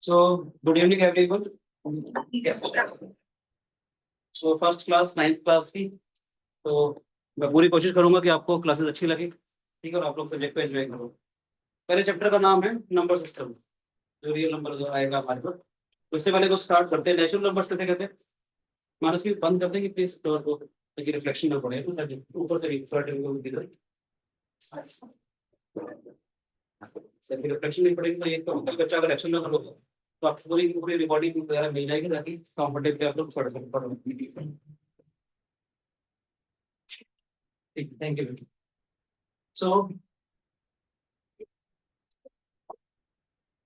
So, good evening everyone. Yes. So first class 9th class की तो मैं पूरी कोशिश करूंगा कि आपको क्लासेस अच्छी लगे, ठीक है, और आप लोग सब्जेक्ट को एंजॉय करो। पहले चैप्टर का नाम है नंबर सिस्टम, जो रियल नंबर जो आएगा हमारे पास। तो इससे पहले को स्टार्ट करते हैं। नेचुरल नंबर्स कैसे कहते हैं? मानस की बंद कर देंगे प्लीज डोर को, ताकि रिफ्लेक्शन ना पड़े तो ताकि ऊपर से रिफ्लेक्शन नहीं पड़ेगी। तो ये तो बच्चा अगर एक्शन ना करो तो आपको पूरी पूरी रिकॉर्डिंग वगैरह मिल जाएगी, ताकि कंफर्टेबली आप लोग पढ़ सकते। ठीक, thank you. So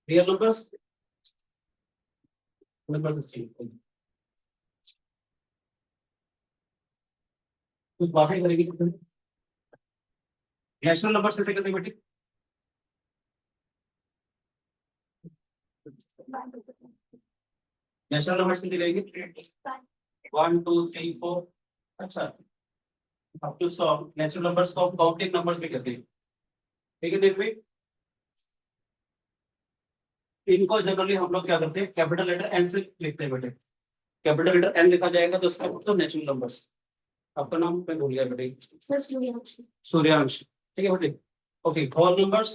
real numbers, number system कुछ बातें करेगी। नेशनल नंबर कैसे कहते हैं बेटी? नेशनल नंबर कैसे कहेंगे? 1 2 3 4। अच्छा, अब तो सब नेचुरल नंबर्स को काउंटिंग नंबर्स भी कहते हैं, ठीक है। देखिए इनको जनरली हम लोग क्या करते हैं, कैपिटल लेटर एन से लिखते हैं बेटे। कैपिटल लेटर एन लिखा जाएगा तो उसका मतलब नेचुरल नंबर्स। आपका नाम मैं भूल गया बेटे। सर सूर्यांश। सूर्यांश, ठीक है बेटे। ओके, होल नंबर्स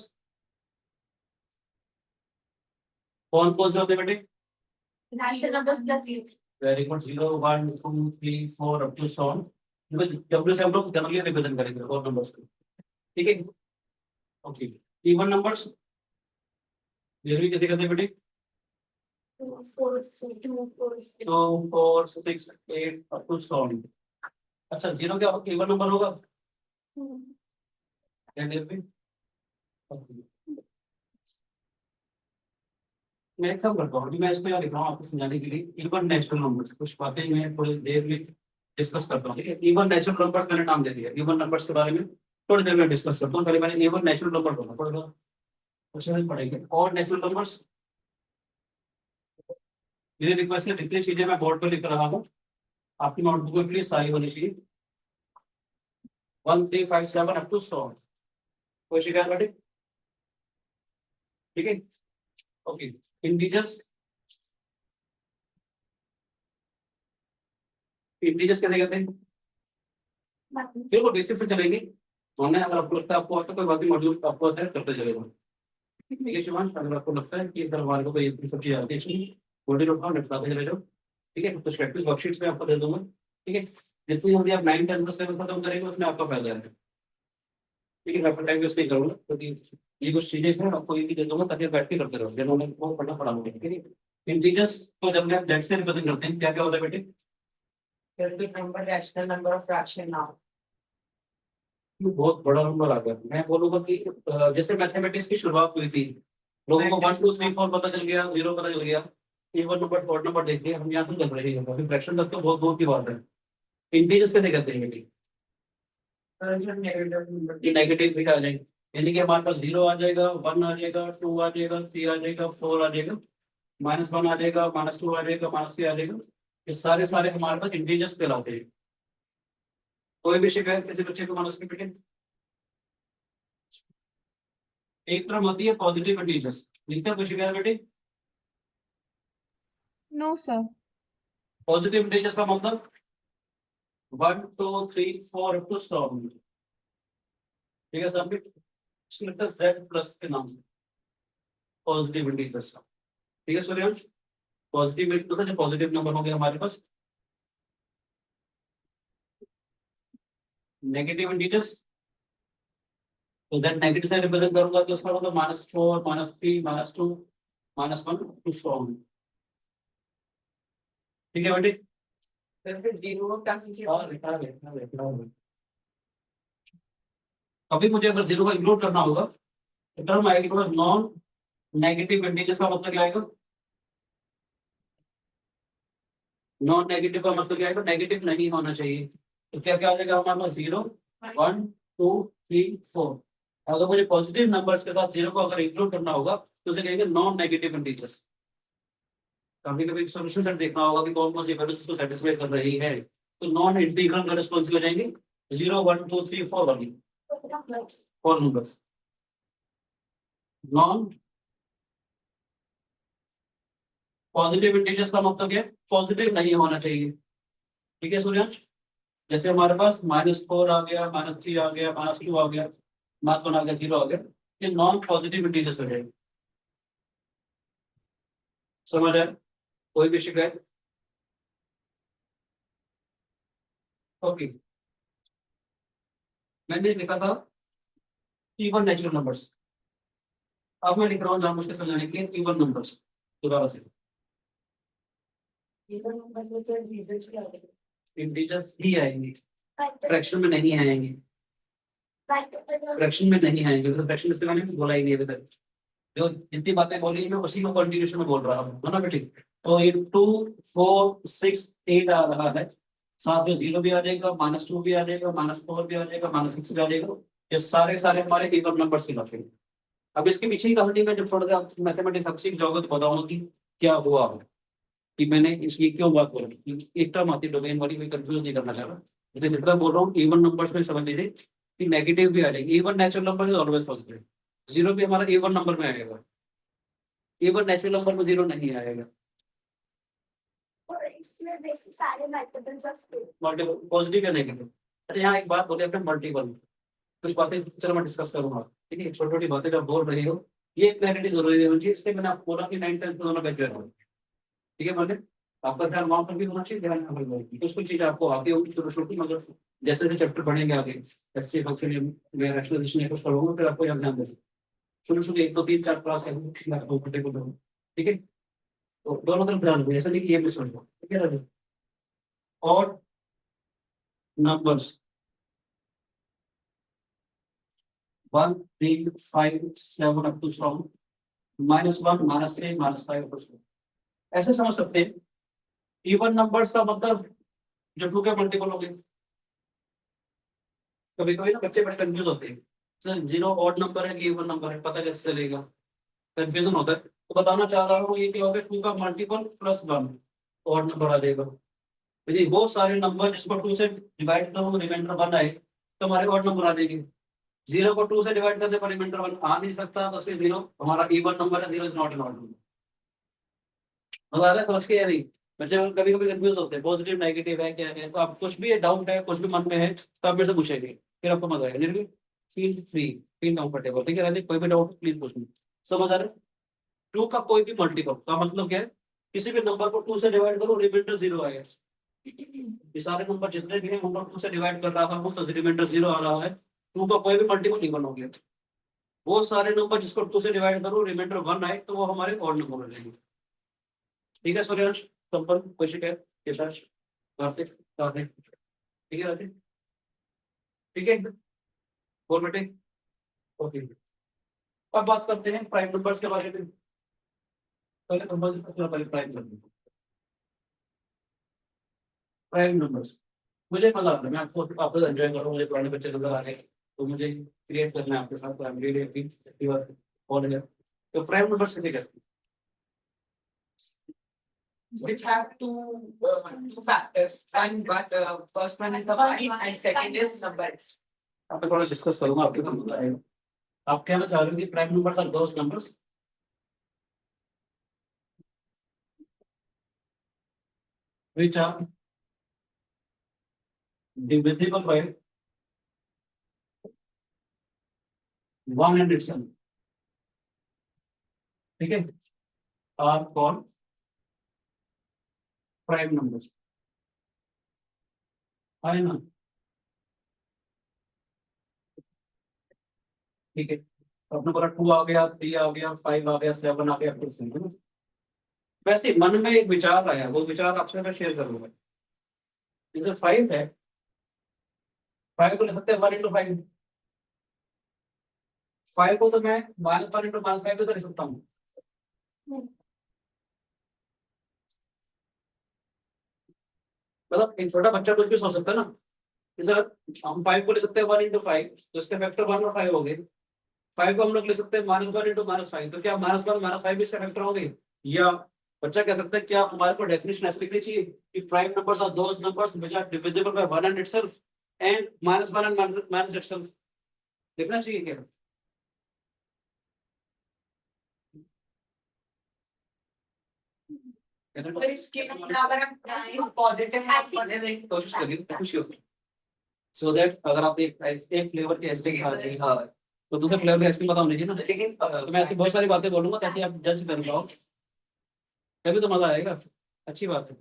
कौन कौन से होते हैं बेटे? Natural numbers plus 0। Very good. 0 1 2 3 4 up to 7। W से हम लोग जनरली रिप्रेजेंट करेंगे होल नंबर्स को, ठीक है। ओके, इवन नंबर्स ये भी कैसे कहते हैं बेटे? 2 4 2 4 2 4 6 8 अप टू 7। अच्छा, जीरो क्या इवन नंबर होगा? Okay. मैं एक काम करता हूँ, अभी मैं इसको यहाँ लिख रहा हूँ आपको समझाने के लिए। इवन नेचुरल नंबर्स कुछ बातें मैं थोड़ी देर में डिस्कस करता हूँ, ठीक है। इवन नेचुरल नंबर्स मैंने नाम दे दिया। इवन नंबर्स के बारे में थोड़ी देर में डिस्कस करता हूँ। पहले मैंने इवन नेचुरल नंबर बोला, थोड़ा क्वेश्चन पढ़ेंगे। और नेचुरल नंबर्स मेरी रिक्वेस्ट है, जितनी चीजें मैं बोर्ड पर लिख रहा हूँ आपकी नोटबुक में प्लीज सारी होनी चाहिए। 1 3 5 7 अप टू 100। कोई शिकायत बेटे? ठीक है। ओके, इंटीजर्स, इंटीजर्स कैसे कहते हैं? बिल्कुल बेसिक से चलेंगे। हमने अगर आपको लगता है आपको कोई बात नहीं मॉड्यूल आपको करते चलेगा, ठीक है शिवांश। अगर आपको लगता है कि इधर हमारे को कोई सब चीज आती है मॉड्यूल उठाओ, निपटाते चले जाओ, ठीक है। कुछ प्रैक्टिस वर्कशीट्स में आपको दे दूंगा, ठीक है। जितनी जल्दी आप 9 10 10 लेवल खत्म करेंगे उसमें आपका फायदा है, ठीक है। मैं आपका टाइम वेस्ट नहीं करूंगा, क्योंकि ये कुछ चीजें हैं आपको ये भी दे दूंगा ताकि आप बैठ के करते रहो, जिन्होंने वो पढ़ना पड़ा होगा, ठीक है। इंटीजर्स को जब आप जेड से रिप्रेजेंट करते हैं क्या क्या होता है बेटे? Number rational number of fraction now. ये बहुत बड़ा नंबर आ गया। मैं बोलूंगा कि जैसे मैथमेटिक्स की शुरुआत हुई थी, लोगों को 1 2 3 4 पता चल गया, 0 पता चल गया, इवन नंबर ऑड नंबर देख लिया, हम यहाँ से चल रहे हैं। अभी फ्रैक्शन तक तो बहुत दूर की बात है। इंटीजर्स कैसे कहते हैं बेटी? नेगेटिव भी आ जाएंगे, यानी कि हमारे पास 0 आ जाएगा, 1 आ जाएगा, 2 आ जाएगा, 3 आ जाएगा, 4 आ जाएगा, -1 आ जाएगा, -2 आ जाएगा, -3 आ जाएगा। ये सारे सारे हमारे पास इंटीजर्स कहलाते हैं। कोई भी शिकायत किसी बच्चे को मानस की बेटे? एक तरफ होती है पॉजिटिव इंटीजर्स, लिखते हैं कोई शिकायत बेटे? No sir. पॉजिटिव इंटीजर्स का मतलब 1 2 3 4 अप टू 100, ठीक है सर। इसमें लिखता है z प्लस के नाम से पॉजिटिव इंटीजर्स का, ठीक है सूर्यांश। पॉजिटिव मतलब जो पॉजिटिव नंबर हो गया हमारे पास। नेगेटिव इंटीजर्स तो दैट नेगेटिव से रिप्रेजेंट करूंगा तो उसका मतलब -4 -3 -2 -1 टू 100, ठीक है बेटे। फिर 0 का कीजिए। और अभी मुझे अगर 0 का इंक्लूड करना होगा तो टर्म आएगी थोड़ा नॉन नेगेटिव इंटीजर्स का मतलब क्या आएगा? नॉन नेगेटिव का मतलब क्या आएगा? नेगेटिव नहीं होना चाहिए। तो क्या क्या आ जाएगा हमारे पास? 0 1 2 3 4। अगर मुझे पॉजिटिव नंबर्स के साथ 0 को अगर इंक्लूड करना होगा तो उसे कहेंगे नॉन नेगेटिव इंटीजर्स। कभी कभी सॉल्यूशन सेट देखना होगा कि कौन कौन सी वैल्यूज उसको सेटिस्फाई कर रही है, तो नॉन इंटीग्रल वैल्यूज कौन सी हो जाएंगी? 0 1 2 3 4 वाली 4 नंबर्स। नॉन पॉजिटिव इंटीजर्स का मतलब क्या है, पॉजिटिव नहीं होना चाहिए। ठीक है सूर्यांश, जैसे हमारे पास -4 आ गया, -3 आ गया, -2 आ गया, -1 आ गया, 0 आ गया, ये नॉन पॉजिटिव इंटीजर्स हो जाएंगे। समझ आया? कोई भी शिकायत? ओके, मैंने लिखा था इवन नेचुरल नंबर्स, अब मैं लिख रहा हूँ जानबूझ के समझाने के लिए इवन नंबर्स। दोबारा से, Even number में तो इंटीजर्स क्या है? इंटीजर्स ही आएंगे, फ्रैक्शन में नहीं आएंगे, फ्रैक्शन में नहीं आएंगे, तो फ्रैक्शन इससे मैंने बोला ही नहीं अभी तक। जो जितनी बातें बोली मैं उसी को कंटिन्यूशन में बोल रहा हूँ, है ना बेटी? तो ये 2 4 6 8 आ रहा है, साथ में 0 भी आ जाएगा, -2 भी आ जाएगा, -4 भी आ जाएगा, -6 भी आ जाएगा। ये सारे के सारे हमारे इवन नंबर्स की बात है। अब इसके पीछे की कहानी में जब थोड़ा सा मैथमेटिक्स आप सीख जाओगे तो बताऊंगा कि क्या हुआ कि मैंने इसकी क्यों बात बोली। एक टर्म आती है डोमेन वाली, कोई कंफ्यूज नहीं करना चाह रहा। मुझे जितना बोल रहा हूँ इवन नंबर्स में समझ लीजिए कि नेगेटिव भी आ जाएगी। Even natural number is always positive, 0 भी हमारा इवन नंबर में आएगा, इवन नेचुरल नंबर में 0 नहीं आएगा। और इसमें वैसे सारे मल्टीपल्स ऑफ 2। मल्टीपल पॉजिटिव या नेगेटिव। अच्छा यहाँ एक बात बोले अपने मल्टीपल, कुछ बातें चलो मैं डिस्कस करूंगा, ठीक है? छोटी छोटी बातें जब बोल रही हो ये क्लैरिटी जरूरी है मुझे, इसलिए मैंने आपको बोला कि 9 10 दोनों बैच ज्वाइन हो। ठीक है, मैंने आपका ध्यान वहां पर भी होना चाहिए, ध्यान यहाँ पर भी होना चाहिए। कुछ कुछ चीजें आपको आती होगी छोटी छोटी, मगर जैसे जैसे चैप्टर पढ़ेंगे आगे एससी फंक्शन में रैशनलाइजेशन ये कुछ पढ़ूंगा, फिर आपको यहाँ ध्यान देना। शुरू शुरू 1 2 3 4 क्लास है आपको घंटे को दो, ठीक है? तो दोनों तरफ ध्यान दो, ऐसा नहीं कि ये मिस हो जाए, ठीक है राजू? और नंबर्स 1 3 5 7 अप टू फ्रॉम -1 -3 -5 कुछ ऐसे समझ सकते हैं। इवन नंबर्स का मतलब जो 2 के मल्टीपल हो गए। कभी कभी ना बच्चे बड़े कंफ्यूज होते हैं, सर 0 ऑड नंबर है कि इवन नंबर है, पता कैसे चलेगा? कंफ्यूजन होता है। तो बताना चाह रहा हूँ ये क्या हो गया, 2 का मल्टीपल +1 ऑड नंबर आ जाएगा। यदि वो सारे नंबर जिसको 2 से डिवाइड करो रिमाइंडर 1 आए तो हमारे ऑड नंबर आ जाएंगे। 0 को 2 से डिवाइड करने पर रिमाइंडर 1 आ नहीं सकता, तो इसलिए 0 हमारा इवन नंबर है, 0 is not an odd number. मजा आ रहा है समझ के या नहीं? बच्चे कभी कभी कंफ्यूज होते हैं पॉजिटिव नेगेटिव है क्या है, तो आप कुछ भी डाउट है कुछ भी मन में है तो आप मेरे से पूछेंगे, फिर आपको मजा आएगा। निर्भय, फील फ्री, फील कंफर्टेबल, ठीक है राजीव? कोई भी डाउट प्लीज पूछ लो। समझ आ रहा है? 2 का कोई भी मल्टीपल का मतलब क्या है, किसी भी नंबर को 2 से डिवाइड करो रिमाइंडर 0 आएगा। ये सारे नंबर जितने भी हैं उनको 2 से डिवाइड कर रहा हूं तो रिमाइंडर 0 आ रहा है। 2 का कोई भी मल्टीपल इवन हो गया। वो सारे नंबर जिसको 2 से डिवाइड करो रिमाइंडर 1 आए तो वो हमारे ऑड नंबर हो जाएंगे। ठीक है सूर्यांश, संपन्न, कोई शिकायत? यशांश, कार्तिक, कार्तिक, ठीक है राजीव? ठीक है, बोल बेटे। ओके, अब बात करते हैं प्राइम नंबर्स के बारे में। पहले नंबर से पहले प्राइम नंबर, प्राइम नंबर्स मुझे मजा आता है, मैं आपको आपको एंजॉय कर रहा हूँ, मुझे पुराने बच्चे नजर आ रहे हैं तो मुझे क्रिएट करना है आपके साथ, तो I am really happy all है। तो प्राइम नंबर्स कैसे करते हैं? Which have two factors. One, but first one is the prime and second is numbers. आप थोड़ा डिस्कस करूंगा, आपके को मजा आएगा। आप कहना चाह रहे हो कि prime numbers are those numbers which are divisible by 1 and itself, ठीक है? आर कॉल्ड प्राइम नंबर्स, है ना? ठीक है, तो अपने बोला 2 आ गया, 3 आ गया, 5 आ गया, 7 आ गया, कुछ नहीं है ना? वैसे मन में एक विचार आया, वो विचार आपसे मैं शेयर करूंगा। जैसे 5 है, 5 को लिख सकते हैं 1 into 5, 5 को तो मैं -1 into -5 भी तो लिख सकता हूँ। मतलब एक छोटा बच्चा कुछ भी सोच सकता है ना, सर हम 5 को ले सकते हैं 1 into 5, तो इसके फैक्टर 1 और 5 हो गए। 5 को हम लोग ले सकते हैं -1 into -5, तो क्या -1 -5 भी इसके फैक्टर होंगे? या बच्चा कह सकता है क्या हमारे को डेफिनेशन ऐसे लिखनी चाहिए कि prime numbers are those numbers which are divisible by 1 and itself and -1 and minus itself, लिखना चाहिए क्या? पर इसके अगर हम प्राइम पॉजिटिव कोशिश करिए खुशी हो सो दैट अगर आप एक फ्लेवर के आइसक्रीम खा रहे हैं हाँ तो दूसरे फ्लेवर की आइसक्रीम बताओ नहीं ना। लेकिन तो मैं ऐसी बहुत सारी बातें बोलूंगा ताकि आप जज कर पाओ, तभी तो मजा आएगा। अच्छी बात है,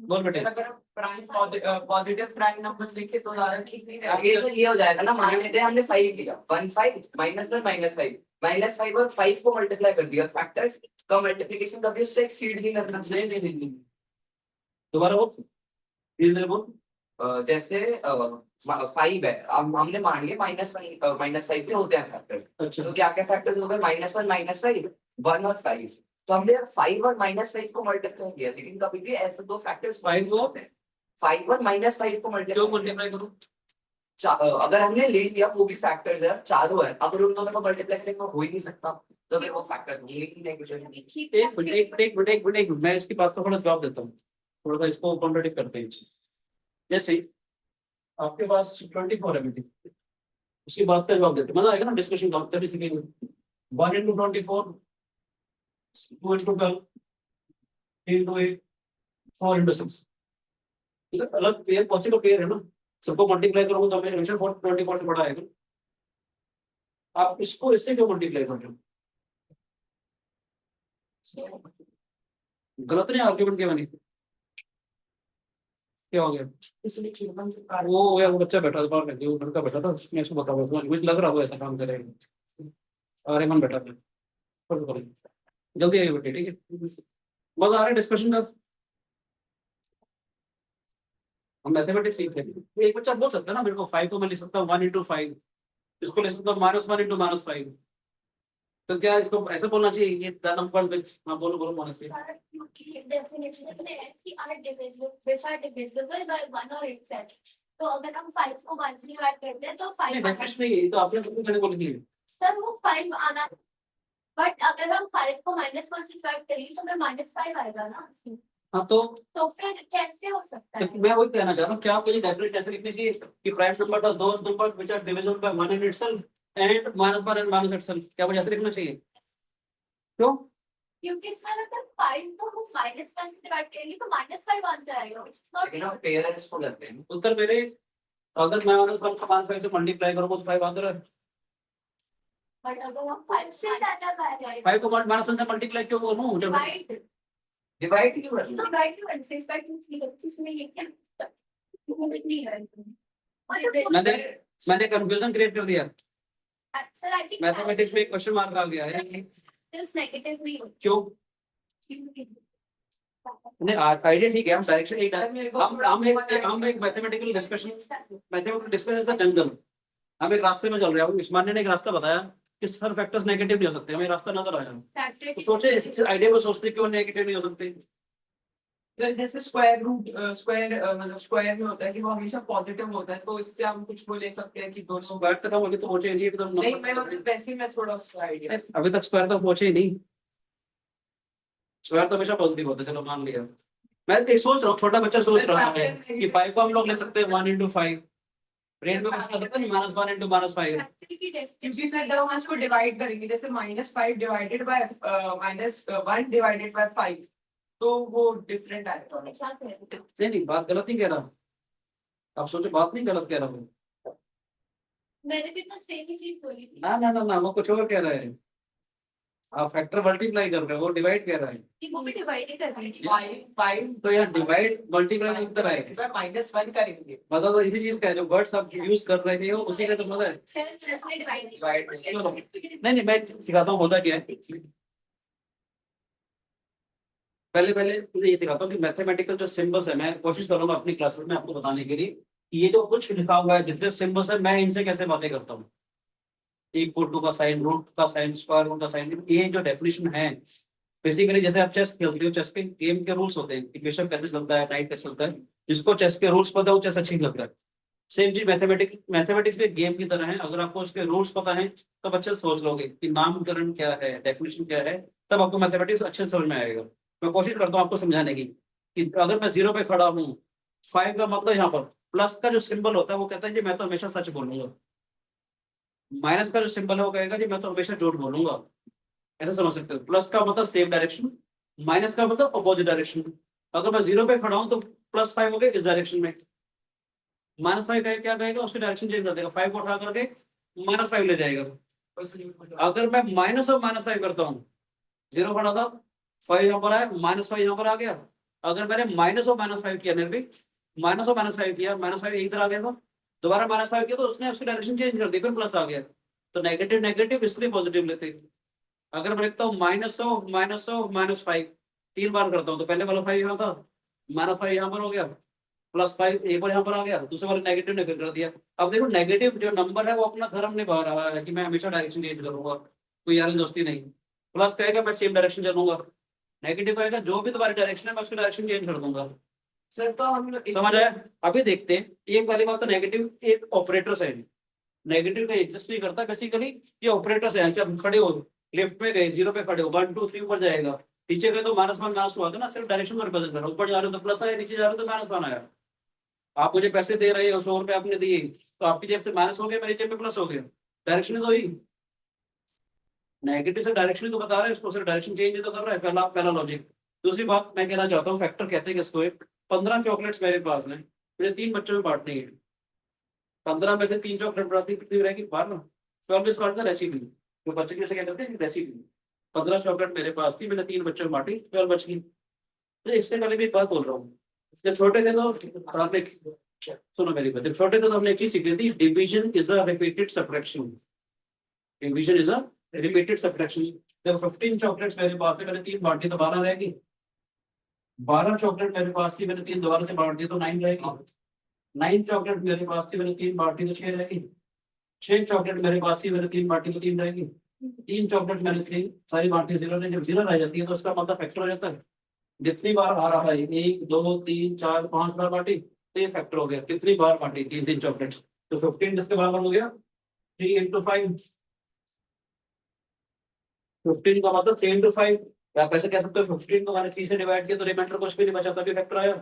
बोल बेटे। अगर प्राइम पॉजिटिव प्राइम नंबर लिखे तो ज्यादा ठीक नहीं आगे रहेगा। से ये हो जाएगा ना, मान लेते हैं हमने 5 लिया, 1 5 -1 -5 और 5 को मल्टीप्लाई कर दिया फैक्टर्स का मल्टीप्लिकेशन कभी उससे एक्सीड नहीं करना चाहिए। नहीं दोबारा बोल, धीरे धीरे बोल। जैसे 5 है, अब हमने मान लिया -5 भी होते हैं फैक्टर्स, अच्छा तो क्या क्या फैक्टर्स हो गए, -1 -5 1 और 5, तो हमने 5 और -5 को मल्टीप्लाई किया, लेकिन कभी भी ऐसे दो फैक्टर्स 5 को 5 और -5 को क्यों मल्टीप्लाई, मल्टीप्लाई करूं? अगर हमने ले लिया वो भी फैक्टर्स है, चारों है, अगर उन दोनों को मल्टीप्लाई करेंगे हो ही नहीं सकता, तो फिर वो फैक्टर्स नहीं है कुछ नहीं। एक मिनट मैं इसकी बात को थोड़ा जवाब देता हूँ, थोड़ा सा इसको कॉन्ट्रडिक्ट करते हैं। जैसे आपके पास 24 है बेटी, उसकी बात का जवाब देते मजा आएगा ना डिस्कशन का, तभी सीखेंगे। 1 into 24, 2 into 12, 3 into 8, 4 into 6, अलग पेयर पॉसिबल पेयर है ना, सबको मल्टीप्लाई करोगे तो हमें हमेशा 24 से बड़ा आएगा। आप इसको इससे क्यों मल्टीप्लाई कर रहे हो? गलत नहीं आर्ग्यूमेंट क्या बनी, क्या हो गया? इसलिए वो यार वो बच्चा बैठा था बाहर में, वो लड़का बैठा था, मैं इसको बता रहा था मुझे लग रहा वो ऐसा काम करेगा। अरे मन बैठा था, जल्दी आइए बेटे, ठीक है मजा आ रहा है डिस्कशन का। हम मैथमेटिक्स सीख रहे हैं, एक बच्चा बोल सकता है ना मेरे को 5 को मैं लिख सकता हूँ 1 into 5, इसको लिख सकता हूँ -1 into -5, तो क्या इसको ऐसा बोलना चाहिए ये द नंबर विच, हाँ बोलो बोलो मोनिस। डेफिनेशन में है कि are divisible which are divisible by 1 और itself। तो अगर हम 5 को 1 से डिवाइड करते हैं तो 5 डेफिनेशन नहीं है, तो आपने कितने जने बोल दिए? सर वो 5 आना, बट अगर हम 5 को -1 से डिवाइड करेंगे तो हमें -5 आएगा ना। हाँ तो फिर कैसे हो सकता है? मैं वही कहना चाह रहा हूँ, क्या आपको ये डेफिनेशन ऐसे लिखनी चाहिए कि प्राइम नंबर का those number which are divisible by 1 in itself and -1 and -1 itself, क्या मुझे ऐसे लिखना चाहिए? क्यों? क्योंकि सर अगर 5 को हम -1 से डिवाइड करेंगे तो -5 आंसर आएगा, which is not लेकिन हम पेयर्स को करते हैं, उत्तर मेरे, अगर मैं -1 को 5 से मल्टीप्लाई करूंगा तो 5 आता है। but अगर हम 5 से डाटा करेंगे 5 को -1 से मल्टीप्लाई क्यों करूं जब डिवाइड क्यों करते तो हैं? राइट टू 1 6 बाय 2 3 इसमें ये क्या इसमें कुछ नहीं है। मैंने कंफ्यूजन क्रिएट कर दिया, सर आई थिंक मैथमेटिक्स में एक क्वेश्चन मार्क आ गया है। दिस नेगेटिव नहीं होता। क्यों? नहीं आइडिया ठीक है, हम डायरेक्शन एक हम एक mathematical discussion is the jungle, हम एक रास्ते में चल रहे हैं। इस मान्य ने एक रास्ता बताया कि हर फैक्टर्स नेगेटिव नहीं हो सकते, हमें रास्ता नजर आया तो सोचे इस आइडिया को सोचते क्यों नेगेटिव नहीं हो सकते। सर जैसे स्क्वायर रूट मतलब स्क्वायर में होता है कि वो हमेशा पॉजिटिव होता है, तो इससे हम कुछ को ले सकते हैं कि दोनों स्क्वायर तक हम अभी तो पहुंचे नहीं, एकदम नहीं मैं मतलब वैसे ही मैं थोड़ा उसका आइडिया अभी तक स्क्वायर तक पहुंचे ही नहीं। स्क्वायर तो हमेशा पॉजिटिव होता है, चलो मान लिया। मैं एक सोच रहा हूँ, छोटा बच्चा सोच रहा है कि 5 को हम लोग ले सकते हैं 1 into 5, रेट में कुछ ले सकते हैं -1 into -5। क्योंकि सर जब हम उसको डिवाइड करेंगे जैसे -5 डिवाइडेड बाय -1 डिवाइडेड बाय 5 तो वो डिफरेंट आएगा। नहीं बात गलत नहीं कह रहा, आप सोचो बात नहीं गलत कह रहा हूँ। मैंने भी तो सेम ही चीज बोली थी ना वो कुछ और कह रहा है, आप फैक्टर मल्टीप्लाई कर रहे हो, वो डिवाइड कह रहा है। कि वो भी डिवाइड ही कर रही थी। 5 तो यार डिवाइड मल्टीप्लाई उत्तर आएगा, -1 करेंगे मजा तो इसी चीज का है, जो वर्ड्स आप यूज कर रहे हो उसी का तो मजा है। सर इसने डिवाइड डिवाइड नहीं मैं सिखाता हूँ होता क्या है। पहले तुझे ये सिखाता हूँ कि मैथमेटिकल जो सिंबल्स है, मैं कोशिश करूंगा अपनी क्लासेस में आपको बताने के लिए कि ये जो कुछ लिखा हुआ है जितने सिंबल्स है मैं इनसे कैसे बातें करता हूँ। =2 का साइन, रूट का साइन, स्क्वायर रूट का साइन, ये जो डेफिनेशन है बेसिकली जैसे आप चेस खेलते हो, चेस के गेम के रूल्स होते हैं, इक्वेशन कैसे चलता है, नाइट कैसे चलता है, जिसको चेस के रूल्स पता है वो चेस अच्छी लगता है। सेम चीज मैथमेटिक्स भी गेम की तरह है, अगर आपको उसके रूल्स पता है तब अच्छे से सोच लोगे कि नामकरण क्या है, डेफिनेशन क्या है, तब आपको मैथमेटिक्स अच्छे से समझ में आएगा। मैं कोशिश करता हूँ आपको समझाने की कि अगर मैं 0 पे खड़ा हूँ, 5 का मतलब यहाँ पर प्लस का जो सिंबल होता है वो कहता है कि मैं तो हमेशा सच बोलूंगा, माइनस का जो सिंबल है वो कहेगा कि मैं तो हमेशा झूठ बोलूंगा। ऐसा समझ सकते हो, प्लस का मतलब सेम डायरेक्शन, माइनस का मतलब अपोजिट डायरेक्शन। अगर मैं 0 पे खड़ा हूं तो +5 हो गया इस डायरेक्शन में, -5 का क्या कहेगा, उसकी डायरेक्शन चेंज कर देगा, 5 को उठा करके -5 ले जाएगा। अगर मैं माइनस और -5 करता हूँ, 0 खड़ा था, 5 यहाँ पर आया, -5 यहाँ पर आ गया। अगर मैंने माइनस और -5 किया, माइनस और -5 किया, -5 इधर आ गया था, दोबारा -5 किया तो उसने उसकी डायरेक्शन चेंज कर दी, फिर प्लस आ गया। तो नेगेटिव नेगेटिव इसलिए पॉजिटिव लेते हैं। अगर मैं लिखता हूँ -5 3 बार करता हूँ तो पहले वाला 5 यहाँ था, -5 यहाँ पर हो गया, +5 एक बार यहाँ पर आ गया, दूसरे वाले नेगेटिव ने फिर कर दिया। अब देखो नेगेटिव जो नंबर है वो अपना धर्म निभा रहा है कि मैं हमेशा डायरेक्शन चेंज करूंगा, कोई यारी दोस्ती नहीं। प्लस कहेगा मैं सेम डायरेक्शन चलूंगा, नेगेटिव कहेगा जो भी तुम्हारी डायरेक्शन है मैं उसकी डायरेक्शन चेंज कर दूंगा। सर तो हम लोग समझ आया? अभी देखते हैं, एक वाली बात तो नेगेटिव एक ऑपरेटर है, नेगेटिव का एग्जिस्ट नहीं करता बेसिकली, ये ऑपरेटर्स है। जब खड़े हो लिफ्ट में गए, 0 पे खड़े हो, 1 2 3 ऊपर जाएगा, नीचे गए तो -1 -2 आता ना, सिर्फ डायरेक्शन को रिप्रेजेंट कर रहा है। ऊपर जा रहे हो तो प्लस आया, नीचे जा रहे हो तो -1 आया। आप मुझे पैसे दे रहे हो, 100 रुपए आपने दिए, तो आपकी जेब से माइनस हो गया, मेरी जेब में प्लस हो गया, डायरेक्शन तो ही नेगेटिव से डायरेक्शन ही तो बता रहा है, इसको सिर्फ डायरेक्शन चेंज ही तो कर रहा है। पहला पहला लॉजिक। दूसरी बात मैं कहना चाहता हूँ, फैक्टर कहते हैं इसको, 15 चॉकलेट्स मेरे पास हैं, मुझे 3 बच्चों में बांटनी है, 15 में से 3 चॉकलेट बढ़ाती कितनी रहेगी, 12। 12 इस बात का रेसिपी, जो बच्चे कैसे क्या करते हैं रेसिपी। 15 चॉकलेट मेरे पास थी, मैंने 3 बच्चों में बांटी, 12 बच गई। तो इससे पहले भी एक बात बोल रहा हूँ, जब छोटे थे तो आपने, सुनो मेरी बात, जब छोटे थे तो हमने एक चीज सीखी थी, division is a repeated subtraction. Division is a repeated subtraction. जब 15 चॉकलेट्स मेरे पास थे, मैंने 3 बांटी तो 12 रहेगी। 12 चॉकलेट मेरे पास थी, मैंने 3 दोबारा से बांट दी तो 9 रहेगी। 9 चॉकलेट मेरे पास थी, मैंने 3 बांटी तो 6 रहेगी। 6 चॉकलेट मेरे पास थी, मैंने 3 बांटी तो 3 रहेगी। 3 चॉकलेट मैंने थी, सारी बांटी 0 रहेगी। जब 0 रह जाती है तो उसका मतलब फैक्टर हो जाता है। जितनी बार आ रहा है, 1 2 3 4 5 बार बांटी तो ये फैक्टर हो गया। कितनी बार बांटी, 3 चॉकलेट, तो 15 किसके बराबर हो गया, 3 × 5। 15 का मतलब 3 × 5। आप ऐसे कह सकते हो 15 को मैंने 3 से डिवाइड किया तो रिमाइंडर कुछ भी नहीं बचा, तभी फैक्टर आया।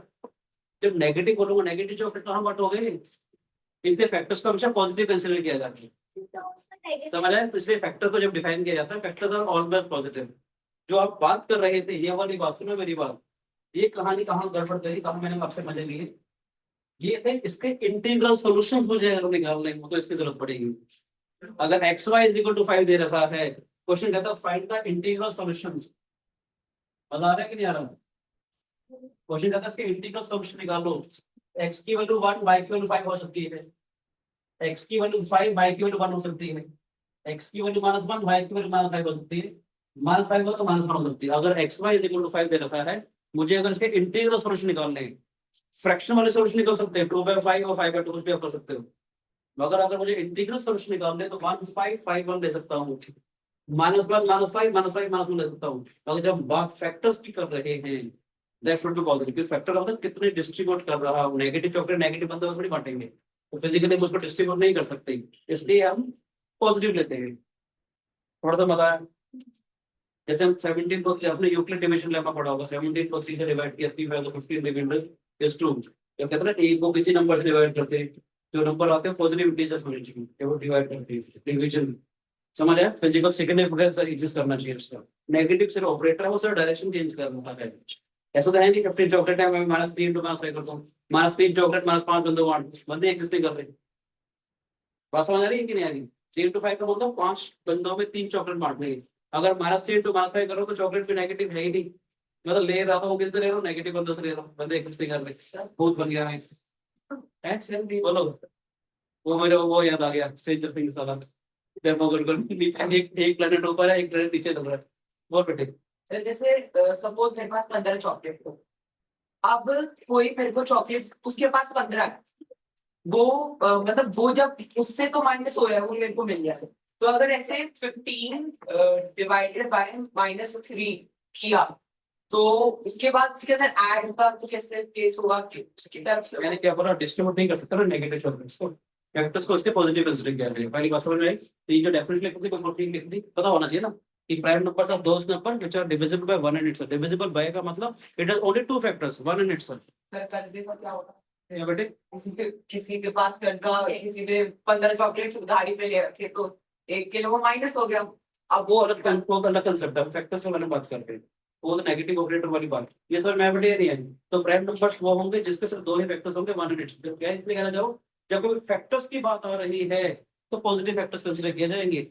जब नेगेटिव बोलूंगा, नेगेटिव चॉकलेट कहाँ बांट हो गए, इसलिए फैक्टर्स को हमेशा पॉजिटिव कंसीडर किया जाता है। तो उसमें negative समझ आया? तो इसलिए फैक्टर को जब डिफाइन किया जाता है, फैक्टर्स आर ऑलवेज पॉजिटिव। जो आप बात कर रहे थे, ये वाली बात सुनो मेरी बात, ये कहानी कहाँ गड़बड़ करी, कहाँ मैंने आपसे मजे लिए, ये थे इसके इंटीग्रल सॉल्यूशंस मुझे अगर निकालने हो तो इसकी जरूरत पड़ेगी। अगर xy = 5 दे रखा है, क्वेश्चन कहता है फाइंड द इंटीग्रल सॉल्यूशंस। मजा आ रहा है कि नहीं आ रहा? क्वेश्चन कहता है इसके इंटीग्रल सॉल्यूशन निकालो। x की वैल्यू 1, y की वैल्यू 5 हो सकती है, x की वैल्यू 5, y की वैल्यू 1 हो सकती है, x की वैल्यू -1, y की वैल्यू -5 हो सकती है, -5 हो तो -1 हो सकती है। अगर xy = 5 दे रखा है, मुझे अगर इसके इंटीग्रल सॉल्यूशन निकालने हैं, फ्रैक्शन वाले सॉल्यूशन निकल सकते हैं, 2/5 और 5/2 कुछ भी आप कर सकते हो। मगर अगर मुझे इंटीग्रल सॉल्यूशन निकालने तो 1 5 5 1 ले सकता हूँ, -1 -5 -5 -1 ले सकता हूँ। अगर जब बात फैक्टर्स की कर रहे हैं, that should be positive. Factor का मतलब कितने डिस्ट्रीब्यूट कर रहा हूँ, नेगेटिव चॉकलेट नेगेटिव बंदे थोड़ी बांटेंगे, तो फिजिकली हम उसको डिस्ट्रीब्यूट नहीं कर सकते, इसलिए हम पॉजिटिव लेते हैं। थोड़ा सा बताया, जैसे हम 17 को अपने यूक्लिड डिवीजन लेमा पढ़ा होगा, 17 को 3 से डिवाइड किया, 3 5 15 रिमाइंडर इज 2। जब कहते हैं ना a को किसी नंबर से डिवाइड करते हैं, जो नंबर आते हैं पॉजिटिव इंटीजर्स होने चाहिए, वो डिवाइड करते हैं, डिवीजन। समझ आया? फिजिकल सिग्निफिकेंस एग्जिस्ट करना चाहिए उसका। नेगेटिव सिर्फ ऑपरेटर है, वो सिर्फ डायरेक्शन चेंज करता है। ऐसा तो है नहीं 15 चॉकलेट है, मैं -3 × -5 करता हूँ, -3 चॉकलेट -5 बंदों बांट, बंदे एग्जिस्ट नहीं कर रहे। बात समझ आ रही है कि नहीं आ रही? 3 × 5 का मतलब 5 बंदों में 3 चॉकलेट बांटने हैं। अगर -3 × -5 करो तो चॉकलेट भी नेगेटिव है ही नहीं, मतलब ले रहा हूँ, किससे ले रहा हूँ, नेगेटिव बंदों से ले रहा हूँ, बंदे एग्जिस्ट नहीं कर रहे। बहुत बन गया है बोलो। वो मेरे वो याद आ गया, स्ट्रेंजर थिंग्स वाला, डेमोगोर्गन नीचे एक प्लेनेट ऊपर है, एक प्लेनेट नीचे चल रहा है। बोल बेटे। सर जैसे सपोज मेरे पास 15 चॉकलेट हो, अब कोई मेरे को चॉकलेट्स, उसके पास 15 है, वो मतलब वो जब उससे तो माइनस हो रहा है, वो मेरे को मिल गया। तो अगर ऐसे 15 डिवाइडेड बाय -3 किया, तो उसके बाद उसके अंदर ऐड का कुछ ऐसे केस होगा कि उसकी तरफ से मैंने क्या बोला, डिस्ट्रीब्यूट नहीं कर सकता ना नेगेटिव चॉकलेट्स को, फैक्टर्स को उसके पॉजिटिव कंसीडर किया गया। पहली बात समझ में आई? तो ये जो डेफिनेटली लिखती है, प्रोटीन लिख दी, पता होना चाहिए ना कि prime numbers are those number which are divisible by 1 and itself. Divisible by का मतलब it has only 2 factors, 1 and itself. Sir कर देगा क्या होगा? ये बेटे किसी के पास करना, किसी ने 15 चॉकलेट उधारी पे ले रखे, तो 1 किलो वो माइनस हो गया। अब वो अलग कंसेप्ट है, फैक्टर्स से मैंने बात करते हैं। वो तो नेगेटिव ऑपरेटर वाली बात, ये सर मैं बढ़िया नहीं है। तो प्राइम नंबर्स वो होंगे जिसके सिर्फ 2 ही फैक्टर्स होंगे 1 and 8। क्या इसलिए कहना चाहो, जब कोई फैक्टर्स की बात आ रही है तो पॉजिटिव फैक्टर्स कंसीडर किए जाएंगे।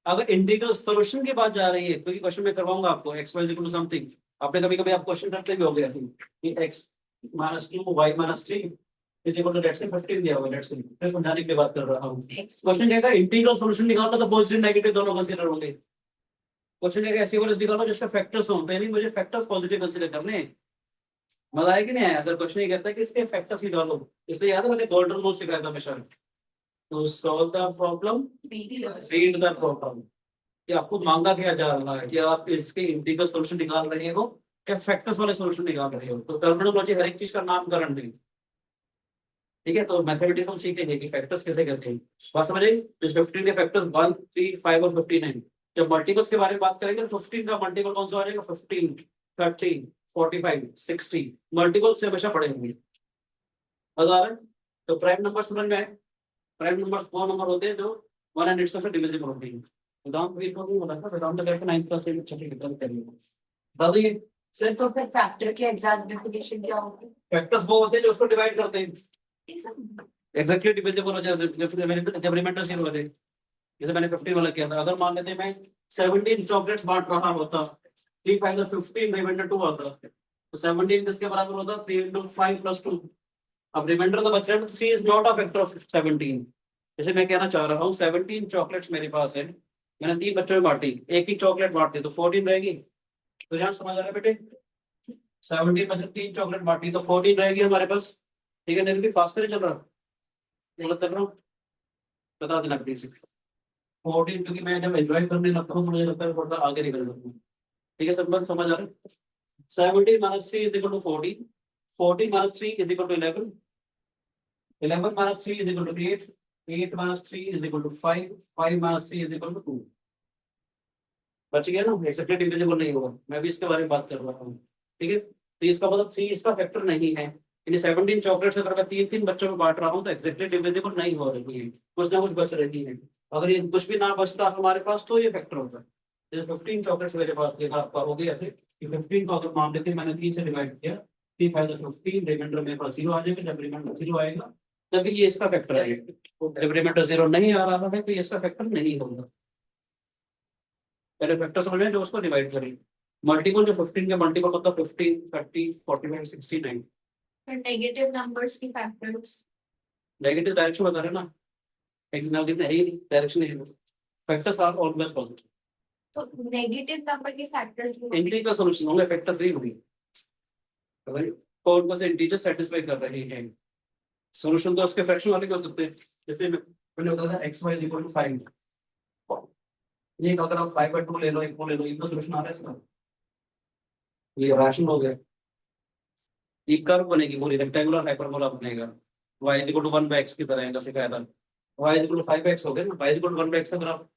अगर इंटीग्रल सॉल्यूशन की बात जा रही है, क्योंकि क्वेश्चन में करवाऊंगा आपको x y equal to something, आपने कभी कभी आप क्वेश्चन करते भी हो गया कि x - 2 y - 3 is equal to let's say 15 दिया हुआ है, लेट्स से मैं समझाने के लिए बात कर रहा हूं। क्वेश्चन कहेगा इंटीग्रल सॉल्यूशन निकालना तो पॉजिटिव नेगेटिव दोनों कंसीडर होंगे। क्वेश्चन कहेगा ऐसे वाले निकालो जिसमें फैक्टर्स होते हैं, नहीं मुझे फैक्टर्स पॉजिटिव कंसीडर करने हैं। मजा आया कि नहीं आया? अगर क्वेश्चन ये कहता है कि इसके फैक्टर्स निकालो, इसलिए याद है मैंने गोल्डन रूल सिखाया था हमेशा, तो solve the problem read the problem. कि आपको मांगा क्या जा रहा है कि आप इसके इंटीग्रल सॉल्यूशन निकाल रहे हो क्या फैक्टर्स वाले सॉल्यूशन निकाल रहे हो। तो टर्मिनोलॉजी हर एक चीज का नामकरण दें, ठीक है। तो मैथमेटिक्स हम सीखेंगे कि फैक्टर्स कैसे करते हैं। बात समझ आई? इस 15 के फैक्टर्स 1, 3, 5 और 15 हैं। जब मल्टीपल्स के बारे में बात करेंगे तो 15 का मल्टीपल कौन सा आ जाएगा? 15, 30, 45, 60 मल्टीपल से हमेशा पड़े होंगे। उदाहरण तो प्राइम नंबर समझ में आए। प्राइम नंबर्स वो नंबर होते हैं जो 1 and 8 से डिविजिबल होते हैं। उदाहरण के लिए तो बोला था उदाहरण करके 9th क्लास में चलिए निकाल करिए। बता दो ये सर तो फिर फैक्टर की एग्जैक्ट डेफिनेशन क्या होगी? फैक्टर्स वो होते हैं जो उसको डिवाइड करते हैं। एग्जैक्टली डिविजिबल हो जाए जब रिमाइंडर जीरो हो जाए। जैसे मैंने 15 वाला किया था, अगर मान लेते मैं 17 चॉकलेट्स बांट रहा होता, 3 5 15 रिमाइंडर 2 आता, तो 17 किसके बराबर होता? 3 into 5 plus 2। अब रिमाइंडर तो बच रहा है, 3 is not a factor of 17। जैसे मैं कहना चाह रहा हूँ 17 चॉकलेट्स मेरे पास है, मैंने 3 बच्चों में बांटी, एक ही चॉकलेट बांटते तो 14 रहेगी। तो ध्यान समझ आ रहा है बेटे? 17 में से 3 चॉकलेट बांटी तो 14 रहेगी हमारे पास, ठीक है। नहीं फास्ट नहीं चल रहा, गलत कर रहा हूँ, बता देना प्लीज। 14 क्योंकि मैं जब एंजॉय करने लगता हूँ मुझे लगता है थोड़ा आगे निकल जाता हूँ, ठीक है। सब बात समझ आ रहा है? 17 - 3 is equal to 14, 14 - 3 is equal to 11, 11 - 3 is equal to 8, 8 - 3 is equal to 5, 5 - 3 is equal to 2। बच गया ना, एक्सेप्टली डिविजिबल नहीं होगा, मैं भी इसके बारे में बात कर रहा हूँ, ठीक है। तो इसका मतलब 3 इसका फैक्टर नहीं है, यानी 17 चॉकलेट्स अगर मैं 3 बच्चों में बांट रहा हूँ तो एक्जेक्टली डिविजिबल नहीं हो रही है, कुछ ना कुछ बच रही है। अगर ये कुछ भी ना बचता हमारे पास तो ये फैक्टर होता है। जैसे 15 चॉकलेट्स मेरे पास देखा आपका हो गया ऐसे कि 15 को अगर मान लेते मैंने 3 से डिवाइड किया, 3 5 15 रिमाइंडर मेरे पास 0 आ जाएगा। जब रिमाइंडर 0 आएगा तभी ये इसका फैक्टर आएगा। जब रिमाइंडर 0 नहीं आ रहा है तो ये इसका फैक्टर नहीं होगा। पहले फैक्टर समझ में जो उसको डिवाइड करें। मल्टीपल जो 15 के मल्टीपल होता है 15, 30, 45, 69। नेगेटिव नंबर्स की फैक्टर्स नेगेटिव डायरेक्शन बता रहे ना, एक्सिनल है ही नहीं, डायरेक्शन है। Factors are always positive. तो नेगेटिव नंबर के फैक्टर्स इंटीग्रल सॉल्यूशन होंगे, फैक्टर 3 होंगे अगर कौन कौन से इंटीजर सेटिस्फाई कर रहे हैं। सॉल्यूशन तो उसके फ्रैक्शन वाले भी हो सकते हैं, जैसे मैंने बताया था x y = 5। ये अगर आप 5/2 ले लो, 1 ले लो, ये तो सॉल्यूशन आ रहा है इसका, ये राशनल हो गया। ये कर्व बनेगी पूरी रेक्टेंगुलर हाइपरबोला बनेगा, y = 1/x की तरह जैसे कहा था। y = 5x हो गया ना, y = 1/x का ग्राफ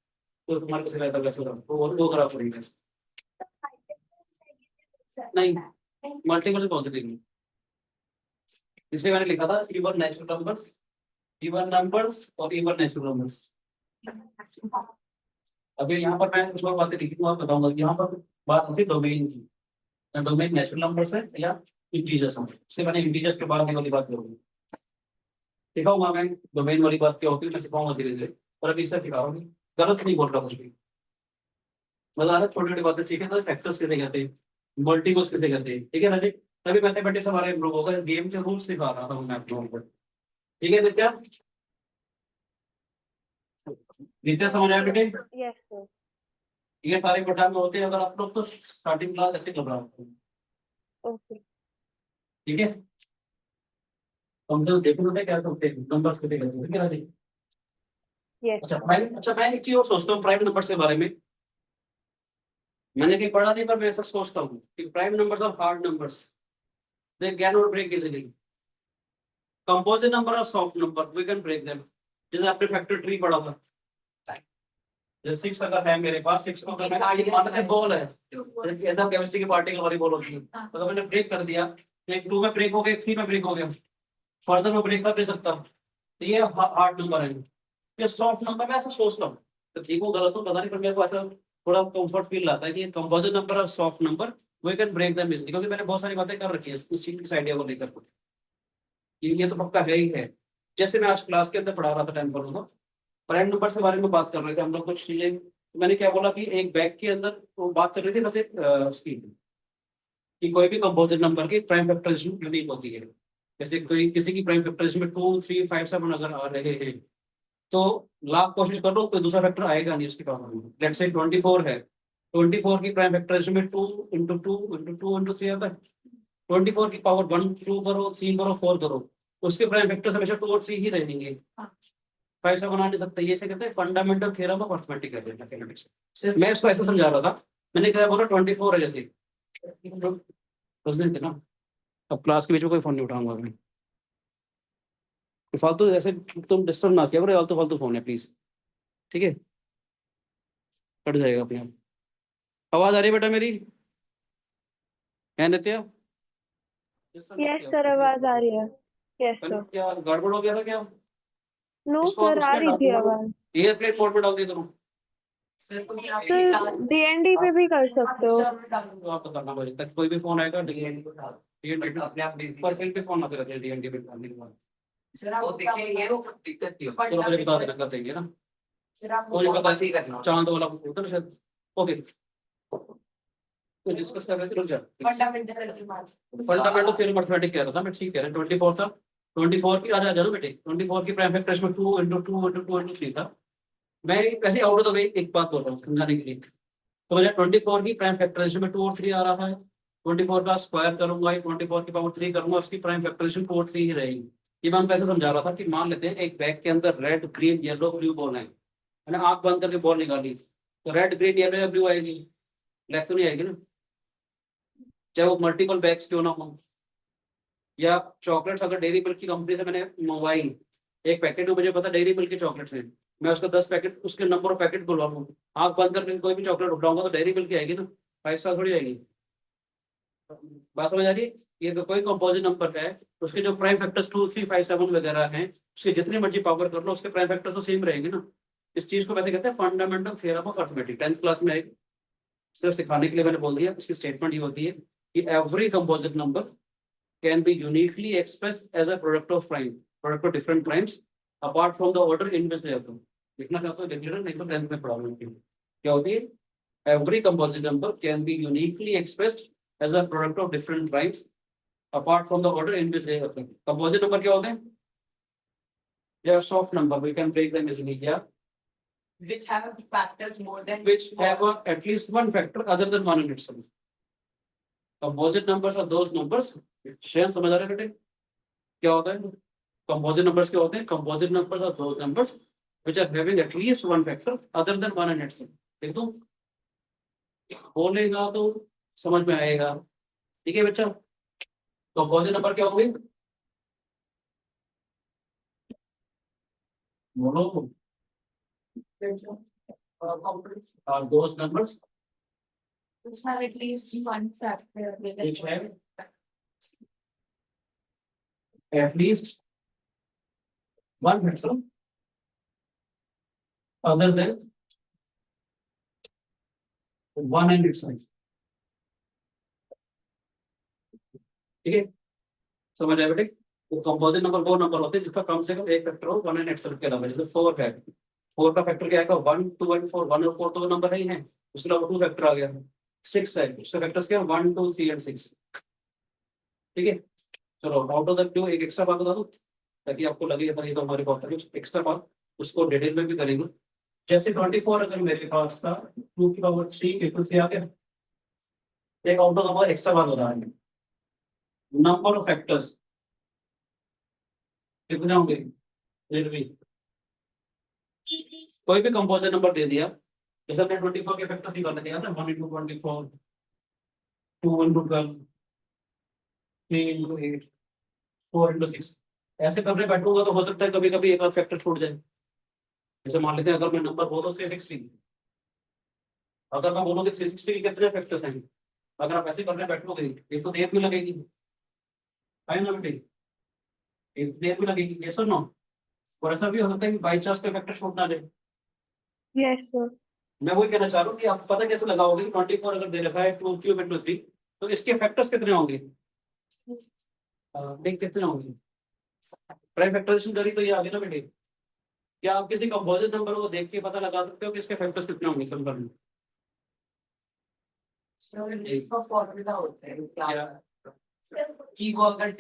तो तुम्हारे को सिखाया था वैसे ग्राफ, तो वो ग्राफ बनेगा। नहीं, मल्टीपल पॉजिटिव नहीं, इसलिए मैंने लिखा था even natural numbers, even numbers और इवन नेचुरल नंबर्स। अभी यहाँ पर मैं कुछ और बातें लिखी हूँ, आप बताऊंगा। यहाँ पर बात होती है डोमेन की, डोमेन नेचुरल नंबर्स है या इंटीजर्स है। इससे मैंने इंटीजर्स के बाद ये वाली बात करूंगी, सिखाऊंगा मैं डोमेन वाली बात क्या होती है, मैं सिखाऊंगा धीरे धीरे, पर अभी इससे सिखाऊंगी। गलत नहीं बोल रहा कुछ भी, मजा आ रहा है। छोटी छोटी बातें सीखे तो फैक्टर्स कैसे कहते हैं, मल्टीपल्स कैसे कहते हैं, ठीक है ना जी। तभी मैथमेटिक्स हमारे इम्प्रूव होगा। गेम के रूल्स सिखा रहा था मैं आप लोगों को, ठीक है नित्या? नित्या समझ आया बेटे? Yes sir. ये सारे पटा में होते हैं अगर आप लोग तो स्टार्टिंग क्लास ऐसे घबरा होते हैं, ओके ठीक है। हम जो देखो बेटे क्या करते हैं, नंबर्स कैसे करते हैं, ठीक है ना जी। यस अच्छा मैं एक चीज और सोचता हूँ प्राइम नंबर के बारे में, मैंने कहीं पढ़ा नहीं पर मैं ऐसा सोचता हूँ कि prime numbers are hard numbers, they can not break easily. Composite number are soft number, we can break them. जैसे आपने फैक्टर ट्री पढ़ा था, जैसे 6 अगर है मेरे पास, 6 को अगर मैंने आगे माना था बॉल है, ऐसा केमिस्ट्री की पार्टिकल वाली बॉल होती है, तो अगर मैंने ब्रेक कर दिया, एक 2 में ब्रेक हो गया, 3 में ब्रेक हो गया, फर्दर में ब्रेक कर नहीं सकता, तो ये हार्ड नंबर है। ये सॉफ्ट नंबर मैं ऐसा सोचता हूँ, तो ठीक हूँ गलत हूँ पता नहीं, पर मेरे को ऐसा थोड़ा कंफर्ट फील आता है कि कंपोजिट नंबर और soft number we can break them easily, क्योंकि मैंने बहुत सारी बातें कर रखी है इस चीज की आइडिया को लेकर। ये तो पक्का है ही है। जैसे मैं आज क्लास के अंदर पढ़ा रहा था 10 पर प्राइम नंबर के बारे में बात कर रहे थे हम लोग कुछ चीजें। मैंने क्या बोला कि एक बैग के अंदर वो बात चल रही थी बस एक उसकी, कि कोई भी कंपोजिट नंबर की प्राइम फैक्टराइजेशन यूनिक होती है। जैसे कोई किसी की प्राइम फैक्टराइजेशन में 2, 3, 5, 7 अगर आ रहे हैं तो लाख कोशिश कर लो कोई दूसरा फैक्टर आएगा नहीं उसकी पावर में। लेट्स से 24 है, 24 की प्राइम फैक्टराइजेशन में 2 इंटू 2 इंटू 2 इंटू 3 आता है। 24 की पावर 1, 2 करो, 3 करो, 4 करो, उसके प्राइम फैक्टर्स हमेशा 2 और 3 ही रहेंगे। 5 से बना नहीं सकते। ये से कहते हैं फंडामेंटल थ्योरम ऑफ अरिथमेटिक है मैथमेटिक्स। मैं इसको ऐसे समझा रहा था, मैंने क्या बोला 24 है जैसे उस दिन थे ना। अब क्लास के बीच में कोई फोन नहीं उठाऊंगा मैं, फालतू ऐसे तुम डिस्टर्ब ना किया करो, फालतू फालतू फोन है प्लीज, ठीक है? कट जाएगा अपने आप। आवाज आ रही है बेटा मेरी? है नित्या? यस सर, आवाज आ रही है। यस कल सर। क्या गड़बड़ हो गया था क्या? नो इसको सर, आ रही थी आवाज। एयरप्लेन मोड में डाल दिया करूँ? सर तुम सर डीएनडी पे भी कर सकते हो। आप बताना मुझे, तक कोई भी फोन आएगा डीएनडी अपने आप बिजी पर फिर भी फोन आते रहते हैं डीएनडी पे डालने के बाद। वो दिखेंगे वो दिक्कत नहीं होती। चलो मुझे बता देना, कर देंगे ना। सर आप मुझे वो पता बस ही करना चांद वाला होता ना शायद। ओके, तो डिस्कस कर रहे थे, रुक जा। फंडामेंटल फंडामेंटल थ्योरी मैथमेटिक्स कह रहा था मैं, ठीक कह रहा है। 24 था, 24 की आ जा ना बेटे, 24 की प्राइम फैक्टर्स में 2 इंटू 2 इंटू 2 इंटू 3 था। मैं ऐसे आउट ऑफ द वे एक बात बोल रहा हूँ समझाने के लिए। तो मुझे 24 की प्राइम फैक्टराइजेशन में 2 और 3 आ रहा है, 24 का स्क्वायर करूंगा, 24 की पावर 3 करूंगा, उसकी प्राइम फैक्टराइजेशन 2 और 3 ही रहेगी। ये मैं कैसे समझा रहा था कि मान लेते हैं एक बैग के अंदर red, green, yellow, blue ball है, मैंने आंख बंद करके बॉल निकाली, तो रेड, ग्रीन, येलो या ब्लू आएगी, ब्लैक तो नहीं आएगी ना, चाहे वो मल्टीपल बैग्स क्यों ना हो। या चॉकलेट्स अगर डेयरी मिल्क की कंपनी से मैंने मंगवाई, एक पैकेट में मुझे पता डेयरी मिल्क के चॉकलेट्स हैं, मैं उसका 10 पैकेट उसके नंबर ऑफ पैकेट बुलवा लूँ, आंख बंद करके कोई भी चॉकलेट उठाऊंगा तो डेयरी मिल्क की आएगी ना, 5 स्टार थोड़ी आएगी। बात समझ आ रही है? ये तो कोई कंपोजिट नंबर है, उसके जो प्राइम फैक्टर्स 2, 3, 5, 7 वगैरह हैं, उसके जितनी मर्जी पावर कर लो उसके प्राइम फैक्टर्स तो सेम रहेंगे ना। इस चीज को वैसे कहते हैं fundamental theorem of arithmetic. 10th class में आएगी, सिर्फ सिखाने के लिए मैंने बोल दिया। उसकी स्टेटमेंट ये होती है कि every composite number can be uniquely expressed as a product of different primes apart from the order in which they occur. लिखना चाहते हो लिख लेना, नहीं तो 10th में पढ़ाऊंगा। क्या होती है? Every composite number can be uniquely expressed as a product of different primes apart from the order in which they occur. Composite number क्या होते हैं? They are soft number. We can break them easily. Yeah, which have factors more than which have at least one factor other than one in itself. Composite numbers are those numbers. Share समझ आ रहे हैं बेटे? क्या होता है composite numbers? क्या होते हैं composite numbers? Are those numbers which are having at least one factor other than one in itself. देख दो बोलेगा तो समझ में आएगा, ठीक है बच्चा? कंपोजिट नंबर क्या होंगे? बोलो। Are those numbers which have at least one factor within which have at least one factor other than one and itself। ठीक है, समझ आया बेटे? तो कंपोजिट नंबर वो नंबर होते हैं जिसका कम से कम एक फैक्टर हो वन एंड इटसेल्फ के अलावा। जैसे 4 है, 4 का फैक्टर क्या आएगा? 1, 2 एंड 4। 1 और 4 तो नंबर ही है, उसके अलावा 2 फैक्टर आ गया। 6 है, उसका फैक्टर्स क्या है? 1, 2, 3 एंड 6। ठीक है, चलो आउट ऑफ द ब्लू एक एक्स्ट्रा बात बता दूं ताकि आपको लगे ये तो हमारे पास है एक्स्ट्रा बात, उसको डिटेल में भी करेंगे। जैसे 24 अगर मेरे पास था, 2 की पावर 3 इक्वल 3 आ गया। एक out of the power extra बात बता रहे हैं, नंबर ऑफ फैक्टर्स कितने होंगे? फिर भी कोई भी कंपोजिट नंबर दे दिया, जैसे हमने 24 के फैक्टर्स निकालने दिया था, 1 into 24, 2 into 12, 3 into 8, 4 into 6। ऐसे करने बैठूंगा तो हो सकता है कभी कभी एक आध फैक्टर छूट जाए। जैसे मान लेते हैं अगर मैं नंबर बोलूं 360, अगर मैं बोलूँ कि 360 के कितने फैक्टर्स हैं, अगर आप ऐसे करने बैठोगे एक तो देर भी लगेगी, है ना बेटे? एक देर भी लगेगी, ये सर नो। और ऐसा भी हो सकता है कि बाई चांस कोई फैक्टर छूट ना जाए। Yes sir. मैं वही कहना चाह रहा हूँ कि आप पता कैसे लगाओगे कि 24 अगर दे रखा है 2 क्यूब इंटू 3, तो इसके फैक्टर्स कितने होंगे? देख कितने होंगे? प्राइम फैक्टराइजेशन करी तो ये आगे ना बेटे। क्या आप किसी कंपोजिट नंबर को देख के पता लगा सकते हो कि इसके फैक्टर्स कितने होंगे सिंपल में? इसका फॉर्मूला होता है क्या क्या? कि वो अगर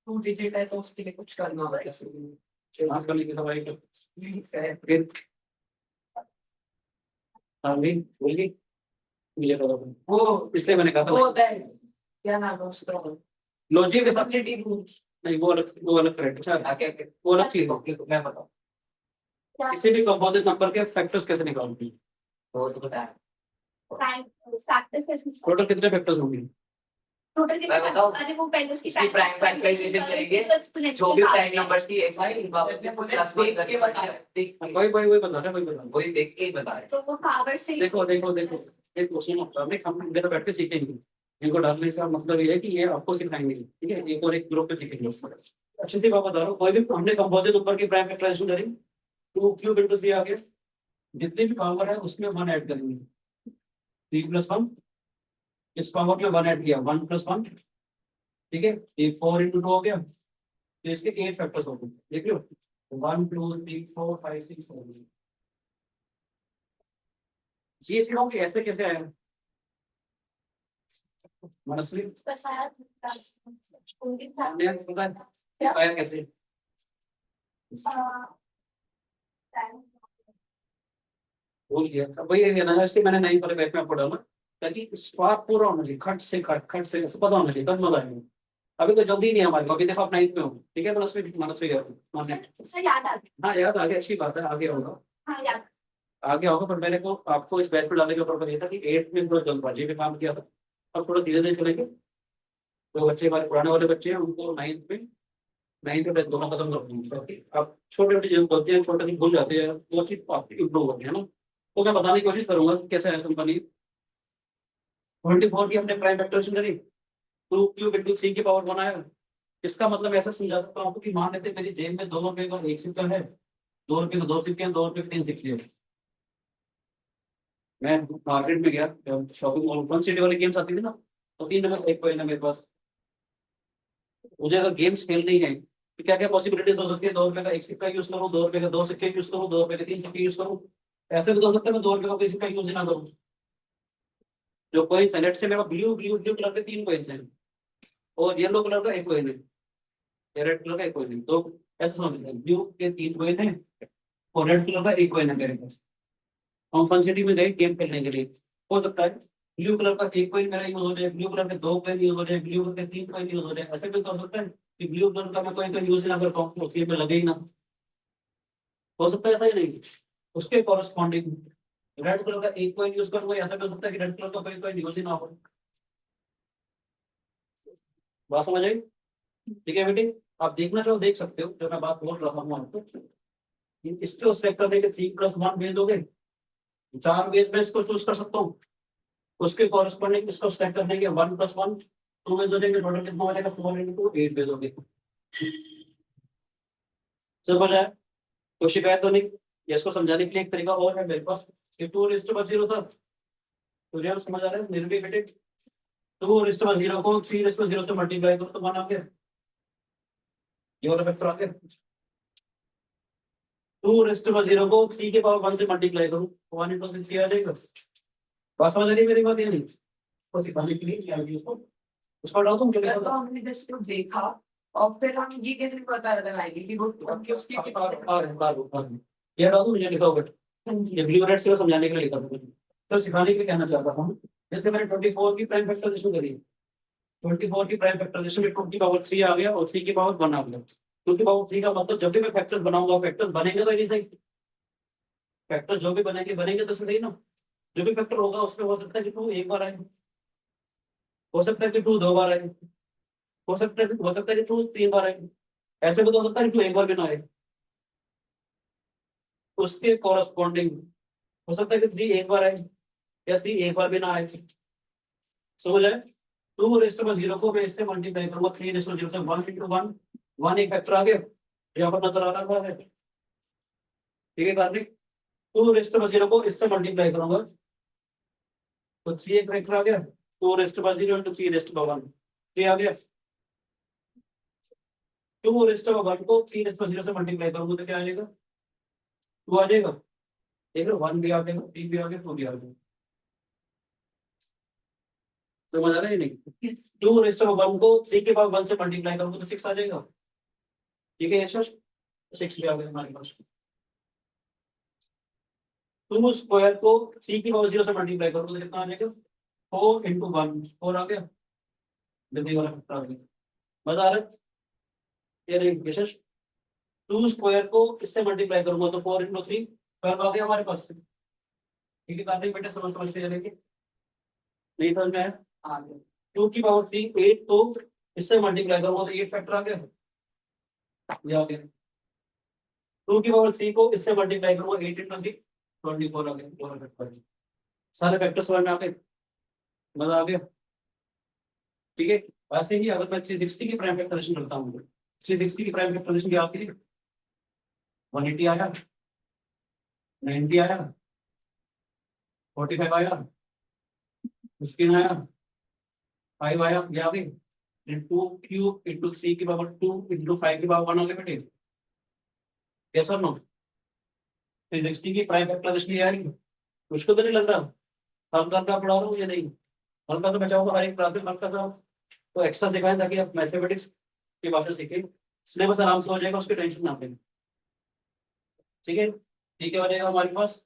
2 डिजिट है तो उसके लिए कुछ करना होगा पास करने की सवारी तो कैसे फिर हाँ भी बोलिए, मुझे पता था। वो इसलिए मैंने कहा वो था होता है क्या नाम है उसका लॉजिक के साथ। Stability rule। नहीं वो अलग करेक्ट अच्छा क्या वो अलग चीज है। मैं बताऊं किसी भी कंपोजिट नंबर के फैक्टर्स कैसे निकालते हैं? वो तो बताया टोटल कितने फैक्टर्स होंगे? मैं बताऊं इसकी प्राइम फैक्टराइजेशन करेंगे जो भी प्राइम नंबर्स की एक्स प्लस 1 करके बता रहे वही बता रहा है वही बता रहा है। वही देख के ही बता रहे तो वो पावर से देखो एक क्वेश्चन हमने हम इधर बैठ के सीखेंगे। इनको डालने का मतलब ये है कि ये आपको सिखाएंगे, ठीक है, एक और एक ग्रुप में सीखेंगे। अच्छी सी बात बता रहा हूँ, कोई भी हमने कंपोजिट नंबर की प्राइम फैक्टराइजेशन करी, 2 क्यूब इंटू 3 आ गया, जितनी भी पावर है उसमें 1 ऐड करेंगे, 3 + 1, इस पावर में 1 ऐड किया, 1 + 1, ठीक है, ये 4 × 2 हो गया, तो इसके 8 फैक्टर्स हो गए, देख लो 1 2 3 4 5 6 7। ये सिखाओ कि ऐसे कैसे आया मनस्वी, बताया आपने पता है आया कैसे? भूल गया अब वही है ना, इससे मैंने नहीं पढ़े बैठ में आपको डाला ताकि स्वाद पूरा होना चाहिए, खट से ऐसे पता होना चाहिए, तब मजा आएगा। अभी तो जल्दी नहीं है हमारे को, अभी देखो आप 9th में हो, ठीक है, मनस्वी याद आ गया। हाँ याद आ गया, अच्छी बात है, आगे होगा हाँ याद आगे होगा, पर मैंने को आपको इस बैच पे डालने का पर्पज ये था कि 8th में थोड़ा जल्दबाजी में काम किया था, अब थोड़ा धीरे धीरे चलेंगे। तो बच्चे हमारे पुराने वाले बच्चे हैं उनको 9th में दोनों खत्म कर देंगे, क्योंकि आप छोटे छोटे जो बोलते हैं छोटे से भूल जाते हैं, वो चीज आपकी इम्प्रूव होती है ना। तो मैं बताने की कोशिश करूंगा कि कैसे है सिंपली। 24 की हमने प्राइम फैक्टराइजेशन करी, 2 क्यूब इंटू 3 की पावर 1 आया। इसका मतलब ऐसा समझा सकता हूँ कि मान लेते मेरी जेब में 2 रुपए का 1 सिक्का है, 2 रुपए का 2 सिक्के हैं, 2 रुपए के 3 सिक्के हैं। मैं मार्केट में गया, शॉपिंग मॉल, फन सिटी वाली गेम्स आती थी ना, तो 3 नंबर 1 कॉइन है मेरे पास। मुझे अगर गेम्स खेलनी है तो क्या क्या पॉसिबिलिटीज हो सकती है? 2 रुपए का 1 सिक्का यूज करूँ, 2 रुपए का 2 सिक्के यूज करूँ, 2 रुपए के 3 सिक्के यूज करूँ। ऐसे भी तो हो सकता है मैं 2 रुपए का कोई सिक्का यूज ही ना करूँ। जो कॉइन्स है, नेट से मेरे ब्लू कलर के 3 कॉइन्स हैं और येलो कलर का 1 कॉइन है, रेड कलर का 1 कॉइन है, तो ऐसा समझ लीजिए ब्लू के 3 कॉइन है और रेड कलर का 1 कॉइन है मेरे पास। हम फन सिटी में गए गेम खेलने के लिए, हो सकता है ब्लू कलर का 1 कॉइन मेरा यूज हो जाए, ब्लू कलर के 2 कॉइन यूज हो जाए, ब्लू कलर के 3 कॉइन यूज हो जाए। ऐसे भी तो हो सकता है कि ब्लू कलर का मैं कोई कॉइन यूज ना कर पाऊँ, तो उसके में लगे ही ना। हो सकता है ऐसा ही नहीं, उसके कॉरेस्पॉन्डिंग रेड कलर का 1 कॉइन यूज करूंगा, ऐसा भी हो सकता है कि रेड कलर का कोई कॉइन यूज ही ना हो। बात समझ आई? ठीक है बेटी, आप देखना चाहो देख सकते हो, जो मैं बात बोल रहा हूँ आपको। इसके उस वेक्टर देके 3 + 1 भेज दोगे, 4 बेस में इसको चूज कर सकता हूँ, उसके कॉरेस्पॉन्डिंग इसको स्टैक करने के 1 + 1 2 भेज दोगे, टोटल कितना हो जाएगा 4 × 2 8 भेजोगे। समझ आया? कोई शिकायत तो नहीं? ये इसको समझाने के लिए एक तरीका और है मेरे पास, कि 2:0 था, तो यार समझ आ रहा है निर्विघटित 2:0 को 3:0 से मल्टीप्लाई करो तो 1 आ गया, ये वाला फैक्टर आ गया। 2:0 को 3 की पावर 1 से मल्टीप्लाई करूं, 1 × 3 आ जाएगा। बात समझ आ रही है मेरी बात? ये नहीं तो सिखाने के लिए क्या है उसको, उसको डाल दूं मुझे तो पता। हमने जस्ट देखा और फिर हम ये कैसे पता लगाएंगे कि वो उनके उसकी ये डाल दूं, मुझे लिखा होगा ये ब्लू रेड से समझाने के लिए लिखा था, तो सिखाने के लिए कहना चाहता हूँ। जैसे मैंने 24 की प्राइम फैक्टराइजेशन करी, 24 की प्राइम फैक्टराइजेशन में 2 की पावर 3 आ गया और 3 की पावर 1 आ गया। 2 की पावर 3 का मतलब जब भी मैं फैक्टर्स बनाऊंगा, फैक्टर्स बनेंगे तो नहीं सही, फैक्टर जो भी बनेंगे तो सही ना। जो भी फैक्टर होगा उसमें हो सकता है कि 2 एक बार आए, हो सकता है कि 2 2 बार आए, हो सकता है कि 2 3 बार आए, ऐसे भी तो हो सकता है कि 2 एक बार भी ना आए। उसके कॉरेस्पॉन्डिंग हो सकता है कि 3 एक बार आए या 3 एक बार भी ना आए। समझ आए? 2:0 को मैं इससे मल्टीप्लाई करूंगा, 3:0 से 1 × 1 1 एक फैक्टर आ गया, यहाँ पर नजर आ रहा है, ठीक है कार्तिक। 2:0 को इससे मल्टीप्लाई करूंगा तो 3 एक फैक्टर आ गया, 2 rest by 0 into 3 rest by 1 3 आ गया 2 रेस्ट बाय 1 को 3 रेस्ट बाय 0 से मल्टीप्लाई करूंगा तो क्या आ जाएगा 2 आ जाएगा देख लो 1 भी आ गया 3 भी आ गया 2 भी आ गया समझ आ रहा है नहीं 2 रेस्ट बाय 1 को 3 के पावर 1 से मल्टीप्लाई करूंगा तो 6 आ जाएगा ठीक है यशस 6 भी आ गया हमारे पास 2 स्क्वायर को 3 की पावर 0 से मल्टीप्लाई करूंगा तो कितना आ जाएगा 4 into 1 4 आ गया जल्दी वाला फैक्टर आ गया मजा आ रहा है ये रही यशस 2 स्क्वायर को इससे मल्टीप्लाई करूंगा तो 4 into 3 12 आ गया हमारे पास ठीक है कार्तिक बेटा समझ के चलेंगे नहीं समझ में आया आ गया 2 की पावर 3 8 तो इससे मल्टीप्लाई करूंगा तो 8 फैक्टर आ गया ये आ गया 2 की पावर 3 को इससे मल्टीप्लाई करूंगा 8 into 3 24 आ गया पूरा फैक्टर सारे फैक्टर्स समझ में आ गए मजा आ गया ठीक है वैसे ही अगर मैं 360 की प्राइम फैक्टराइजेशन करता हूँ 360 की प्राइम फैक्टराइजेशन क्या आती है 180 आया 90 आया 45 आया 15 आया 5 आया ये आ गई into क्यूब into 3 की पावर 2 into 5 की पावर 1 आ गया बेटे यस और नो 360 की प्राइम फैक्टराइजेशन ये आ रही है मुश्किल तो नहीं लग रहा हल करके पढ़ा रहा हूँ या नहीं हल करके बचाऊंगा हर एक क्लास में हल कर रहा हूँ तो एक्स्ट्रा सिखाएं ताकि आप मैथमेटिक्स की भाषा सीखें सिलेबस आराम से हो जाएगा उसकी टेंशन ना लें ठीक है ठीक है हो जाएगा हमारे पास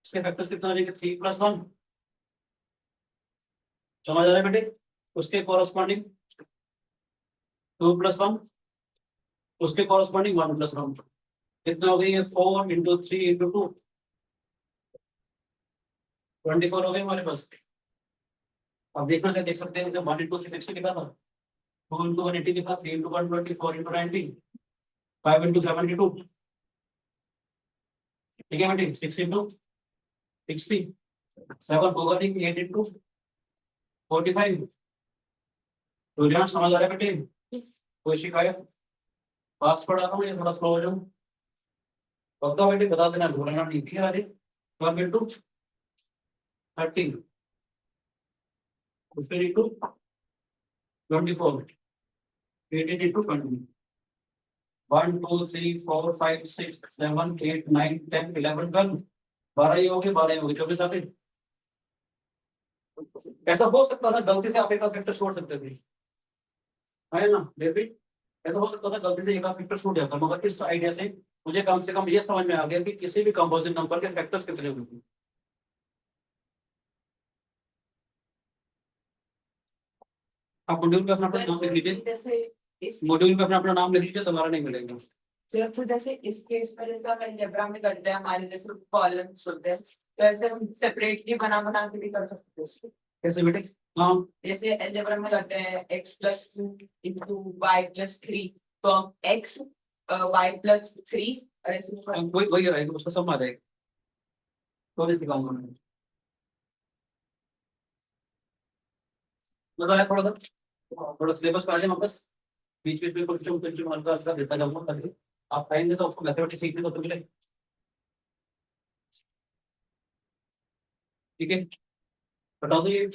इसके फैक्टर्स कितना हो जाएगा 3 + 1 समझ आ रहा है बेटे उसके कॉरस्पॉन्डिंग 2 + 1 उसके कॉरस्पॉन्डिंग 1 + 1 कितना हो गई है 4 into 3 into 2 24 हो गए हमारे पास अब देखना क्या देख सकते हैं जब 1 into 360 लिखा था 2 into 180 लिखा 3 into 120 4 into 90 5 into 72 ठीक है बेटे 6 into 60 7 होगा ठीक 8 into 45 तो ध्यान समझ आ रहा है बेटे कोई शिकायत पास पढ़ा रहा हूँ या थोड़ा स्लो हो जाऊँ पक्का बेटे बता देना भूलना नहीं थी अरे 12 into 13 उसके into 24 18 into 20 1 2 3 4 5 6 7 8 9 10 11 12 12 ही हो गए 12 ही हो गए 24 आ गए ऐसा हो सकता था गलती से आप एक फैक्टर छोड़ सकते थे है ना डेविड ऐसा हो सकता था गलती से एक फैक्टर छूट जाता मगर इस आइडिया से मुझे कम से कम ये समझ में आ गया कि किसी भी कंपोजिट नंबर के फैक्टर्स कितने होंगे आप मॉड्यूल पे अपना अपना नाम लिख लीजिए जैसे इस मॉड्यूल पे अपना अपना नाम लिख लीजिए तुम्हारा नहीं मिलेगा सिर्फ जैसे इस केस पर इसका मैं अलजेब्रा में करते हैं हमारे जैसे कॉलम्स होते हैं तो ऐसे हम सेपरेटली बना के भी कर सकते हैं इसको। कैसे बेटे हाँ जैसे अलजेब्रा में करते हैं x + 2 into y + 3 तो हम x y + 3 और ऐसे वही रहेगा उसका सब आ जाएगा तो भी सिखाऊंगा मैं बताया थोड़ा सिलेबस पे आ जाए वापस बीच में कुछ हल्का देता जाऊंगा ताकि आप आएंगे तो आपको मैथमेटिक्स सीखने को तो मिले ठीक है बता दो ये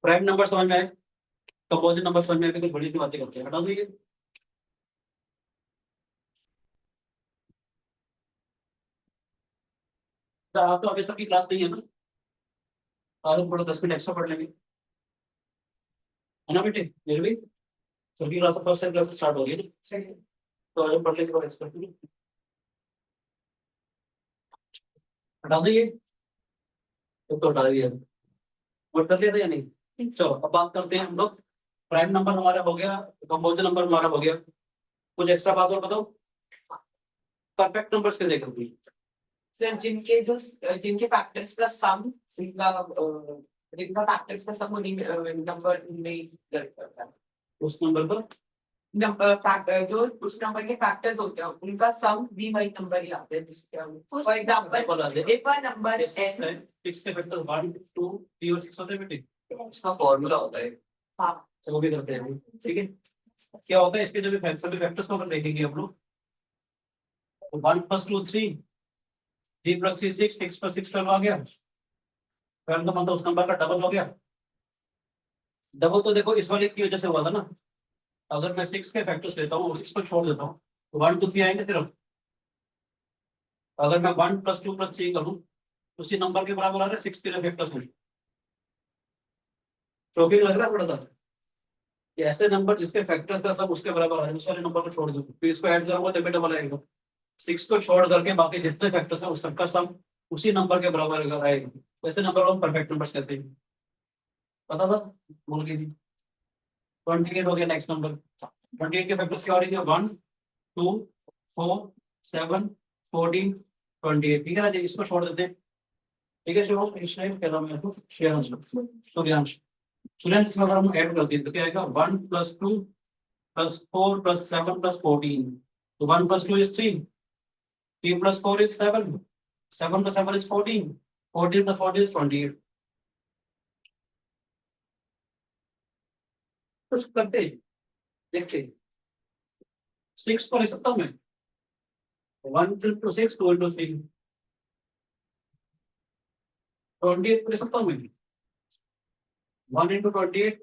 प्राइम नंबर समझ में आए कंपोजिट नंबर समझ में आए कुछ बड़ी सी बातें करते हैं हटा दो ये तो आप तो अभी सबकी क्लास नहीं है ना आज हम थोड़ा 10 मिनट एक्स्ट्रा पढ़ लेंगे है ना बेटे मेरे भी सबकी class first time class start हो रही है ना तो आज हम पढ़ लेंगे थोड़ा एक्स्ट्रा हटा दो ये तो हटा दिया नोट कर लिया था या नहीं चलो अब बात करते हैं हम लोग प्राइम नंबर हमारा हो गया कंपोजिट नंबर हमारा हो गया कुछ एक्स्ट्रा बात और बताओ परफेक्ट नंबर्स कैसे करते हैं सर जिनके फैक्टर्स का सम जिनका फैक्टर्स का सम नंबर नहीं करता है उस नंबर पर जो उस नंबर के फैक्टर्स होते हैं उनका सम भी वही नंबर ही आता है जिसके for example if a number n 6 के फैक्टर्स 1 2 3 और 6 होते हैं बेटे इसका फॉर्मूला होता है हाँ तो वो भी करते हैं ठीक है क्या होता है इसके जो भी फैक्टर्स को अगर देखेंगे हम लोग 1 + 2 3 3 + 3 6 6 + 6 12 आ गया 7 का मतलब उस नंबर का डबल हो गया। डबल तो देखो इस वाले की वजह से हुआ था ना। अगर मैं 6 के फैक्टर्स लेता हूँ और इसको छोड़ देता हूँ तो 1 2 3 आएंगे सिर्फ। अगर मैं 1 + 2 + 3 करूँ उसी नंबर के बराबर आ रहा है 6 के फैक्टर्स में। शॉकिंग लग रहा है थोड़ा सा कि ऐसे नंबर जिसके फैक्टर का सब उसके बराबर आ रहे हैं, उस वाले नंबर को छोड़ दो फिर इसको ऐड करूंगा तभी डबल आएगा। 6 को छोड़ करके बाकी जितने फैक्टर्स हैं उस सबका सम उसी नंबर के बराबर अगर आएगा तो ऐसे नंबर को हम परफेक्ट नंबर्स कहते हैं। पता था? भूल गई थी। 28 हो गया नेक्स्ट नंबर। 28 के फैक्टर्स क्या हो रही है? 1 2 4 7 14 28। ठीक है ना जी, इसको छोड़ देते हैं। ठीक है शिवम, इसलिए कह रहा हूँ मैं आपको श्रेयांश सूर्यांश। सूर्यांश इसमें अगर हम ऐड कर दें तो क्या आएगा? 1 + 2 + 4 + 7 + 14। तो 1 + 2 is 3, 3 + 4 is 7, 7 + 7 is 14, 14 + 14 is 28। कुछ करते देखते 6 को लिख सकता हूँ मैं 1 × 6 2 × 3। 28 को लिख सकता हूँ मैं 1 × 28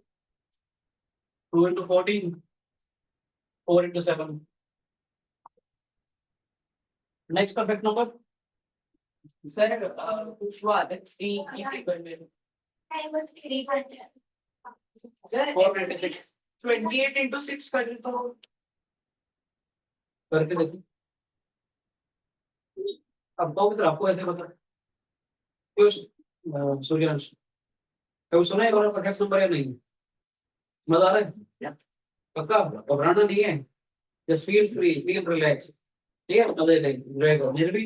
2 × 14 4 × 7। नेक्स्ट परफेक्ट नंबर सर कुछ हुआ था 3 की टेबल में I was 3 करते हैं। सर 496 28 × 6 कर तो करके देखो। अब बहुत आपको ऐसे बता क्यों सूर्यांश कभी सुना है और परफेक्ट नंबर या नहीं? मजा आ रहा है? पक्का घबराना नहीं है। Just feel free, feel relax. ठीक है, मजे ले एंजॉय करो। मेरे भी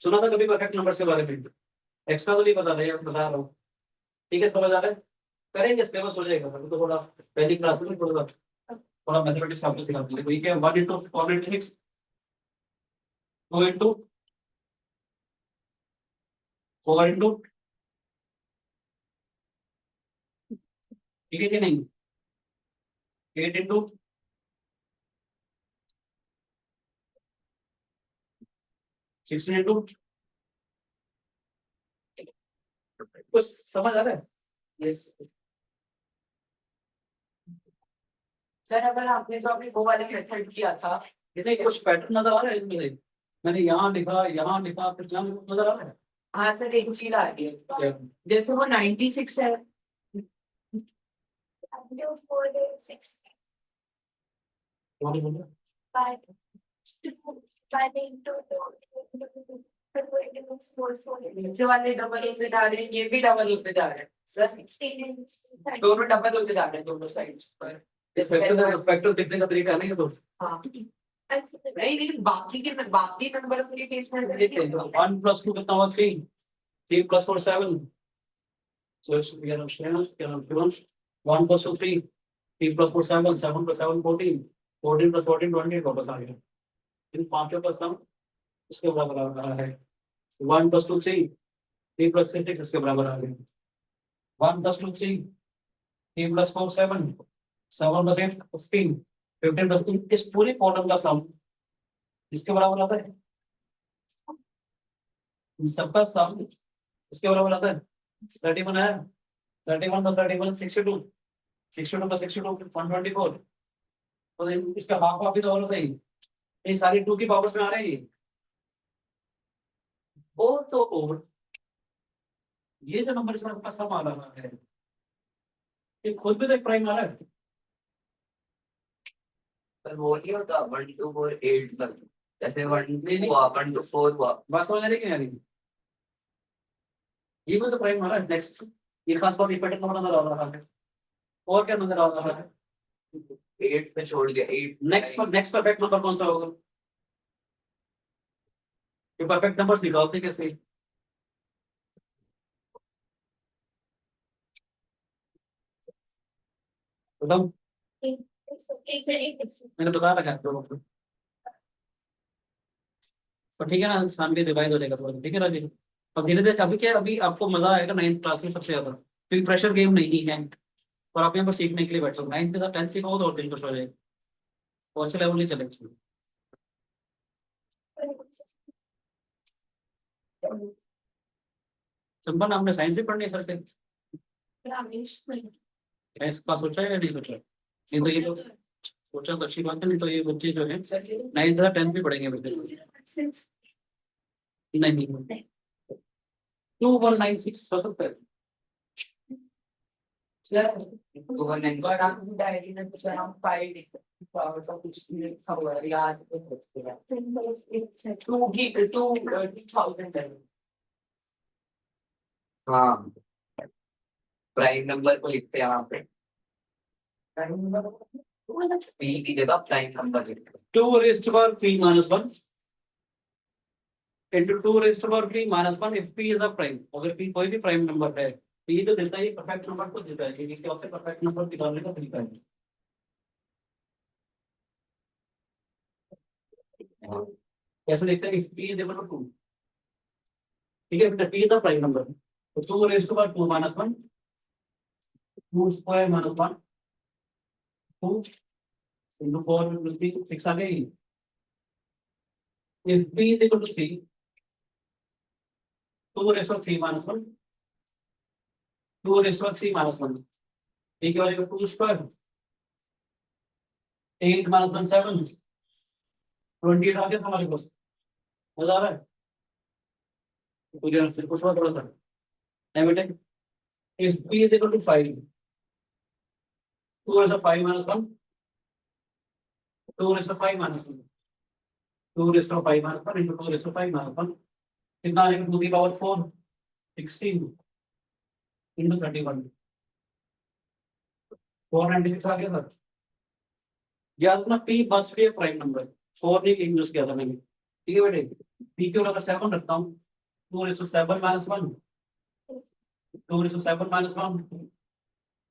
सुना था कभी परफेक्ट नंबर्स के बारे में, एक्स्ट्रा तो नहीं पता नहीं, अब बता रहा हूँ। ठीक है, समझ आ रहा है? करेंगे सिलेबस हो जाएगा। अभी तो थोड़ा पहली क्लास में थोड़ा मैथमेटिक्स आपको सिखाते हैं। ठीक है, 1 × 496 2 × 4 × ठीक है कि नहीं 8 × 16 × कुछ समझ आ रहा है? यस सर अगर आपने जो अभी वो वाले मेथड किया था जैसे कुछ पैटर्न नजर आ रहा है इनमें से? मैंने यहाँ लिखा फिर यहाँ नजर आ रहा है हाँ सर एक चीज आ रही है क्या? जैसे वो 96 है 2 4 6 कौन बोल रहा है? 5 2 5 into 2 नीचे वाले डबल होते जा रहे हैं ये भी डबल होते जा रहे हैं सर 16 and दोनों डबल होते जा रहे हैं दोनों साइड्स पर जैसे फैक्टर देखने का तरीका नहीं है तो हाँ 30। नहीं बाकी नंबर के केस में देखते हैं 1 + 2 कितना हुआ 3, 3 + 4 7। So it's we are sharing 1 + 2 3, 3 + 4 7, 7 + 7 14, 14 + 14 28 वापस आ गया। इन पांचों का सम इसके बराबर आ रहा है। 1 + 2 3, 3 + 3 6 इसके बराबर आ गया। 1 + 2 3, 3 + 4 7, 7 + 8 15, 15 + 2 इस पूरी कॉलम का सम इसके बराबर आता है। इन सबका सम इसके बराबर आता है। 31 है, 31 + 31 62, 62 + 62 124। तो इसका हाफ भी तो और सही। ये सारी 2 की पावर्स में आ रहे हैं। और तो और ये जो नंबर इसमें आपका सम आ रहा है ये खुद भी तो एक प्राइम आ रहा है। पर वो नहीं होता 1 2 4 8 तक जैसे 1 हुआ 1 2 4 हुआ बात समझ आ रही है कि नहीं आ रही? ये भी तो प्राइम आ रहा है। नेक्स्ट ये खास बात इंपॉर्टेंट नंबर नजर आ रहा है। और क्या नजर आ रहा है? 8 पे छोड़ दिया 8 नेक्स्ट परफेक्ट नंबर कौन सा होगा? ये परफेक्ट नंबर्स निकालते कैसे? एकदम मैंने बता रखा है आप लोगों को। तो ठीक है ना, इंसान भी रिवाइज हो जाएगा थोड़ा। ठीक है ना जी? अब धीरे धीरे अभी क्या है, अभी आपको मजा आएगा 9th क्लास में सबसे ज्यादा क्योंकि प्रेशर गेम नहीं है और आप यहाँ पर सीखने के लिए बैठे हो। 9th के साथ 10th सीखोगे तो और दिन हो जाएगा और अच्छे लेवल नहीं चलेगा। संपन्न आपने साइंस से पढ़नी है सर से, रमेश नहीं इसका सोचा है या नहीं सोचा? नहीं तो ये तो सोचा तो अच्छी बात है, नहीं तो ये बच्चे जो है 9th या 10th भी पढ़ेंगे बच्चे। 2016 नहीं 2196 हो सकता है। सर 2196 but आपकी डायरी में कुछ अराउंड 5 ऐसा कुछ लिखा हुआ है याद नहीं। 2000 है। हाँ प्राइम नंबर को लिखते हैं वहाँ पे, पी की जगह प्राइम नंबर लिखते हैं। 2 raised to power p minus 1 into 2 raised to power p minus 1 if p is a prime। अगर p कोई भी प्राइम नंबर है तो ये तो देता है, परफेक्ट नंबर को देता है, इसके आपसे परफेक्ट नंबर निकालने का तरीका है। कैसे लिखते हैं? if p is equal to 2, ठीक है बेटा, p is a prime number, तो 2 raised to power 2 minus 1 2 square minus 1 2 into 4 will be 6 आ गई। if p is equal to 3 2 raised to 3 minus 1 2 raised to 3 minus 1, ठीक है, 2 square 8 minus 1 7 28 आ गया हमारे पास। मजा आ रहा है? मुझे फिर कुछ थोड़ा सा नहीं बेटे, if p is equal to 5 2 raised to 5 minus 1 2 raised to 5 minus 1 2 raised to 5 minus 1 into 2 raised to 5 minus 1 कितना आएगा? 2 की पावर 4 16 into 31 496 आ गया सर। याद रखना p must be prime number, 4 नहीं यूज किया था मैंने, ठीक है बेटे। p की अगर 7 रखता हूँ 2 raised to 7 minus 1 2 raised to 7 minus 1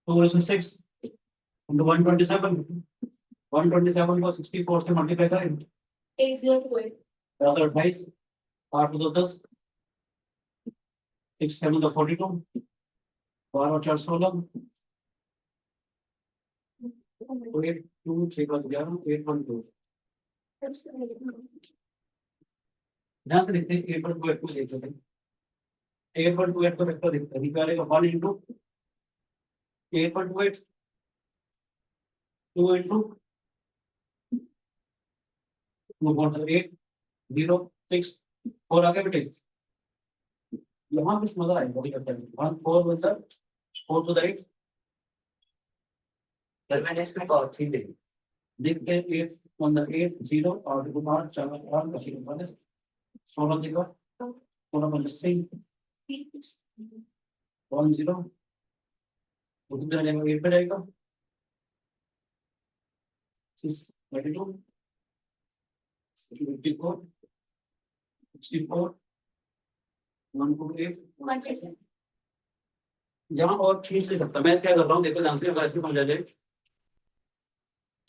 2 raised to 6 into 127 127 को 64 से मल्टीप्लाई करें 8028 बराबर 28 8 2 10 6 7 तो 42 12 और 4 16 8 2 6 का 11 8 1 2 ध्यान से देखते हैं 8.28 को देख सकते हैं 8.28 को वेक्टर देखते हैं, क्या आएगा 1 into 8.28 2 into 2.8 0 6 4 आगे बेटे। यहाँ कुछ मजा आएगा वही करते हैं 1 4 1 4 to the 8 सर मैंने इसमें कौन सी देखी? देखते हैं 8 on the 8 0 और 2 4 4 1 का 16 देखो 16 1 6 1 0 तो कितना जाएगा 8 पे जाएगा 6 22 54 64 1 2 8 1% यहाँ और खींच नहीं सकता। मैं क्या कर रहा हूँ देखो ध्यान से, अगर इसमें समझा जाए।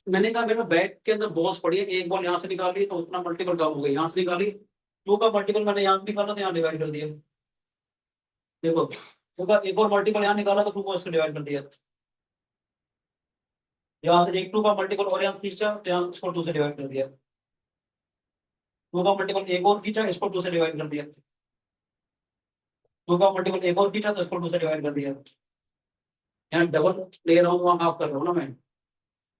मैंने कहा मेरे बैग के अंदर बॉल्स पड़ी है, एक बॉल यहाँ से निकाली तो उतना मल्टीपल काम हो गया, यहाँ से निकाली 2 का मल्टीपल मैंने यहाँ निकाला तो यहाँ डिवाइड कर दिया। देखो 2 का एक और मल्टीपल यहाँ निकाला तो 2 को इससे डिवाइड कर दिया। यहाँ से एक 2 का मल्टीपल और यहाँ खींचा तो यहाँ इसको 2 से डिवाइड कर दिया। 2 का मल्टीपल एक और खींचा इसको 2 से डिवाइड कर दिया। 2 का मल्टीपल एक और खींचा तो इसको 2 से डिवाइड कर दिया। यहाँ डबल ले रहा हूँ, वहाँ हाफ कर रहा हूँ ना मैं।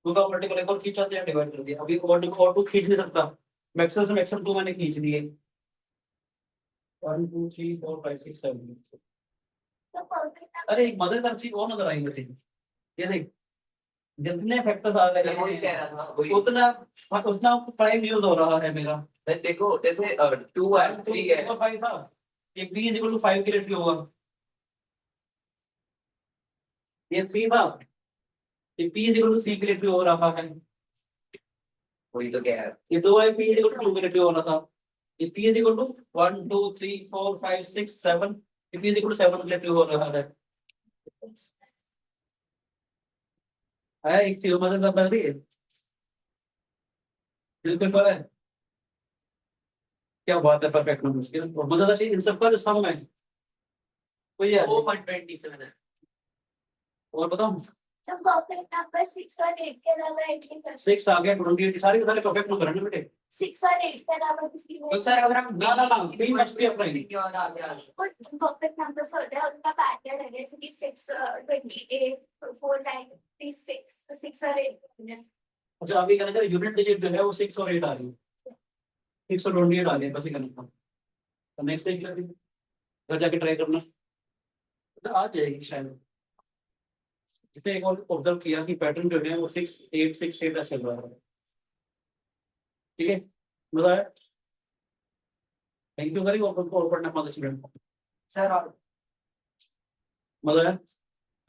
2 का मल्टीपल एक और खींचा तो यहाँ डिवाइड कर दिया। अभी और 2 खींच नहीं सकता, मैक्सिमम से मैक्सिमम 2 मैंने खींच लिए। 1 2 3 4 5 6 7 तो परफेक्ट अरे एक मजेदार चीज और नजर आई मुझे, ये देख जितने फैक्टर्स आ मैं रहे वही कह हैं रहा था वही। उतना उतना प्राइम यूज हो रहा है मेरा। सर देखो जैसे 2 और 3 है 5 था, ये p इज इक्वल टू 5 के रेट पे होगा। ये 3 था, ये p इज इक्वल टू 3 के रेट पे हो रहा है। वही तो कह रहा है। ये 2 है, p इज इक्वल टू 2 के रेट पे हो रहा था। ये p इज इक्वल टू 1 2 3 4 5 6 7, ये p इज इक्वल टू 7 के रेट पे हो रहा है। एक चीज मजेदार बन रही है, दिल पे पर है। क्या बात है, परफेक्ट नंबर की मजेदार चीज इन सबका जो सम है वो ये है। 127 है। और बताऊं जब परफेक्ट नंबर 6 और 8 के अलावा एटली कर 6 आ गया 28 सारे के सारे परफेक्ट नंबर है ना बेटे 6 और 8 के अलावा किसी तो सर अगर हम ना ना ना बी मस्ट बी अप्लाई और आगे आ जाए परफेक्ट नंबर्स होते हैं उनका पैटर्न है जैसे कि 6 28 4 96 तो 6 और 8 अच्छा अभी कहना चाहिए यूनिट डिजिट जो है वो 6 और 8 आ रही है 6 और 28 आ रही है बस ये करना था तो नेक्स्ट देख लेते हैं घर जाके ट्राई करना तो आ जाएगी शायद जिसने एक और ऑब्जर्व किया कि पैटर्न जो है वो 6 8 6 8 ऐसे चल रहा है ठीक है मजा आया थैंक यू करी और पढ़ना मत स्टूडेंट सर और मजा आया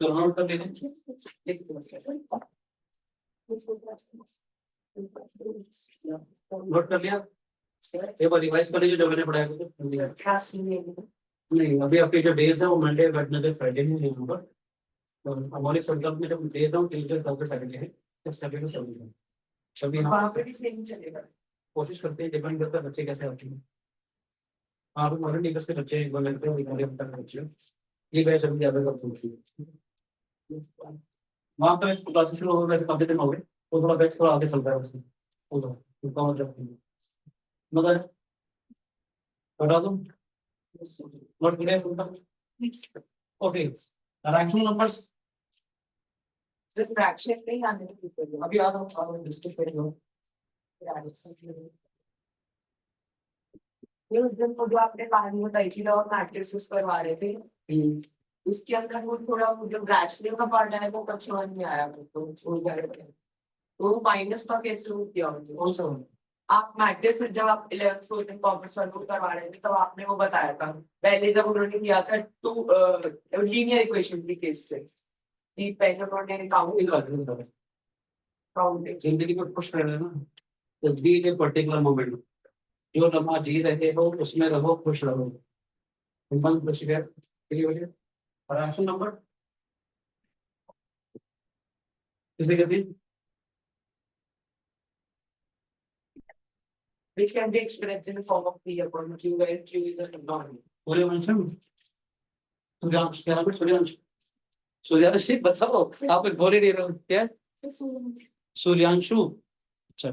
तो नोट कर लेते नोट कर लिया एक बार रिवाइज कर लीजिए जो मैंने पढ़ाया था क्लास में नहीं अभी आपके जो डेज है वो मंडे वेडनेसडे फ्राइडे में नहीं होगा तो हमारे संकल्प में जब डेज है वो ट्यूसडे थर्सडे सैटरडे है तो सैटरडे संडे है सभी वहाँ यहाँ पे भी सेम चलेगा कोशिश करते हैं डिपेंड करता है बच्चे कैसे आते हैं हाँ तो मॉडर्न टीचर्स के बच्चे एक बार लगते हैं एक बार बच्चे ये बैच अभी ज़्यादा कर पूछी वहाँ पे क्लासेस शुरू हो गए वैसे काफी दिन हो गए तो थोड़ा बैच थोड़ा आगे चलता है उसमें मगर बता दूँ note clear okay ranking numbers सिर्फ फ्रैक्शन नहीं आने की अभी आ रहा हूँ डिस्ट्रिक्ट पे जो ये उस दिन को जो आपने कहानी बताई थी और मैट्रिसेस करवा रहे थे उसके अंदर वो थोड़ा वो जो रैशनिंग का पार्ट है वो कुछ समझ नहीं आया तो माइनस का कैसे हो किया कौन सा आप मैट्रिक्स जब आप 11th में कॉमर्स वालों करवा रहे थे तब आपने वो बताया था पहले जब उन्होंने किया था टू लीनियर इक्वेशन की केस से कि पहले उन्होंने काउंट जिंदगी में खुश रहना ना तो बी ए पर्टिकुलर मोमेंट जो लम्हा जी रहे हो उसमें रहो खुश रहो मन खुश गया राशन नंबर किसे कहते हैं which can be expressed in the form of P upon Q where Q is a non. Suryavansh Suryansh क्या नाम है सूर्यांश सूर्यांश बताओ आप बोल ही नहीं रहे हो क्या सूर्यांशु अच्छा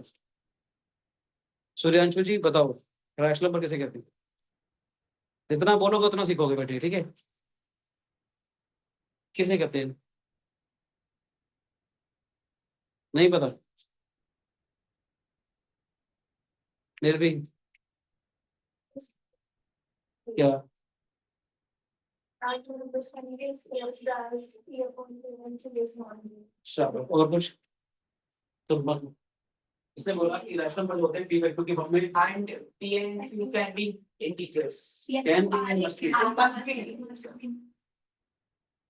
सूर्यांशु जी बताओ राशन नंबर किसे कहते हैं जितना बोलोगे उतना सीखोगे बेटे ठीक है किसे कहते हैं नहीं पता निर्भीक क्या शाबाश और कुछ तो इसने बोला कि रैशनल नंबर होते हैं पी वेक्टर की फॉर्म में And P and Q can be integers. can be and must be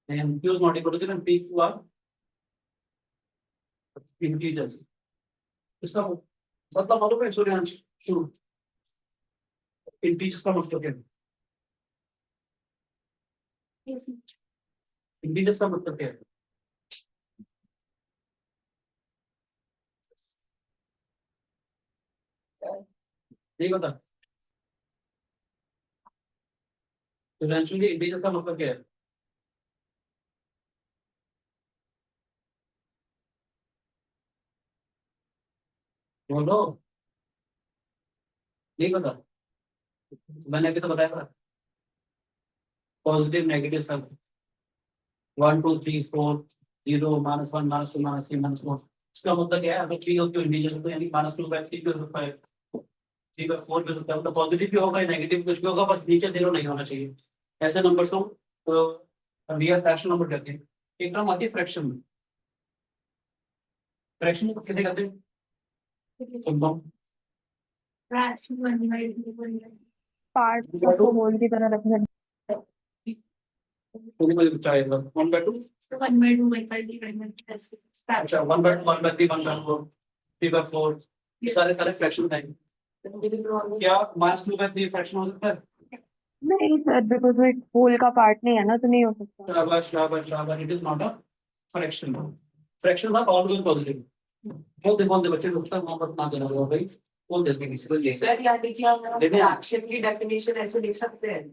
and q is not equal to then p q are integers इसका मतलब मालूम है सूर्यांश शुरू इंटीजर्स का मतलब क्या है इंटीजर्स का मतलब क्या है नहीं पता सूर्यांशु जी इंटीजर्स का मतलब क्या है बोलो नहीं पता मैंने अभी तो बताया था पॉजिटिव नेगेटिव सब 1 2 3 4 0 -1 -2 -3 -4 इसका मतलब क्या है अगर 3 हो तो इंटीजर तो यानी -2 बाय 3 हो सकता है 3 बाय 4 भी हो सकता है मतलब पॉजिटिव भी होगा नेगेटिव कुछ भी होगा बस नीचे 0 नहीं होना चाहिए ऐसे नंबर्स को रियल फ्रैक्शन नंबर कहते हैं एक टर्म आती है फ्रैक्शन फ्रैक्शन को किसे कहते हैं पार्ट को होल की तरह रखना चाहेगा 1/2 अच्छा 1/2 1/3 1/4 3/4 ये सारे फ्रैक्शन हैं क्या -2/3 फ्रैक्शन हो सकता है नहीं सर बिकॉज वो होल का पार्ट नहीं है ना तो नहीं हो सकता शाबाश शाबाश शाबाश it is not a fraction fraction are always positive बोलते बच्चे लगता है वहां पर ना देना होगा भाई बोल देते किसी को ले सर यानी कि हम लेकिन- फ्रैक्शन की डेफिनेशन ऐसे लिख सकते हैं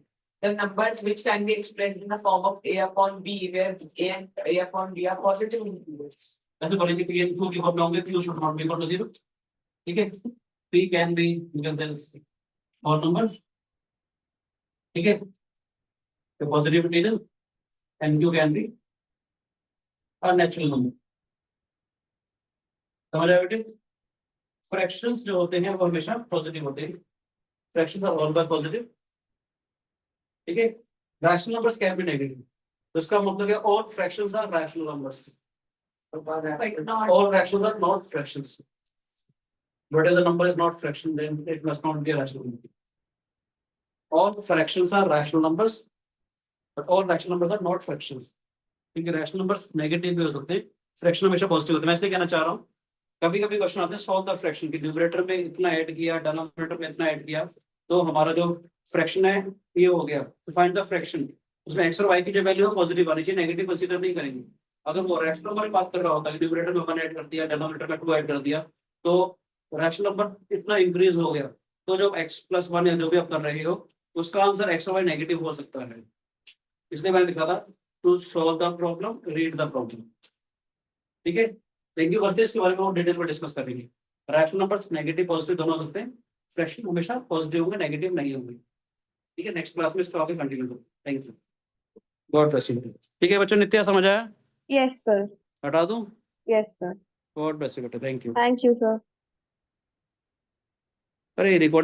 the numbers which can be expressed in the form of a upon b, where a and a upon b are positive integers. ऐसे बोलेंगे p and q की फॉर्म में होंगे q should not be equal to 0, ठीक है, p can be you can say all numbers, ठीक है, the positive integers and q can be a natural number, समझ आया बेटे? फ्रैक्शंस जो होते हैं वो हमेशा पॉजिटिव होते हैं, फ्रैक्शंस आर ऑलवेज पॉजिटिव, ठीक है, rational numbers can be negative, तो इसका मतलब है all fractions are rational numbers, But not. all fractions are not fractions, whatever the number is not fraction then it must not be a rational number. All fractions are rational numbers, but all rational numbers are not fractions, क्योंकि rational numbers negative भी हो सकते हैं, fraction हमेशा positive होते हैं। मैं इसलिए कहना चाह रहा हूँ कभी कभी क्वेश्चन आते हैं सॉल्व द फ्रैक्शन की न्यूमरेटर में इतना ऐड किया डिनोमिनेटर में इतना ऐड किया तो हमारा जो फ्रैक्शन है ये हो गया, तो फाइंड द फ्रैक्शन, उसमें एक्स और वाई की जो वैल्यू है पॉजिटिव आनी चाहिए, नेगेटिव कंसीडर नहीं करेंगे। अगर वो रैशनल नंबर की बात कर रहा होता है न्यूमरेटर में 1 ऐड कर दिया डिनोमिनेटर में 2 ऐड कर दिया तो रैशनल नंबर इतना इंक्रीज हो गया, तो जब x+1 या जो भी आप कर रहे हो उसका आंसर x और y नेगेटिव हो सकता है, इसलिए मैंने लिखा था to solve the problem read the problem, ठीक है। थैंक यू करते हैं, इसके बारे में और डिटेल में डिस्कस करेंगे। रैशनल नंबर्स नेगेटिव पॉजिटिव दोनों हो सकते हैं, फ्रैक्शन हमेशा पॉजिटिव होंगे नेगेटिव नहीं होंगे, ठीक है। नेक्स्ट क्लास में इसको आगे कंटिन्यू करो, thank you, God bless you. ठीक है बच्चों, नित्या समझ आया? Yes, sir. हटा दूं? Yes, sir. God bless you बेटा, thank you. Thank you, sir. अरे रिकॉर्डिंग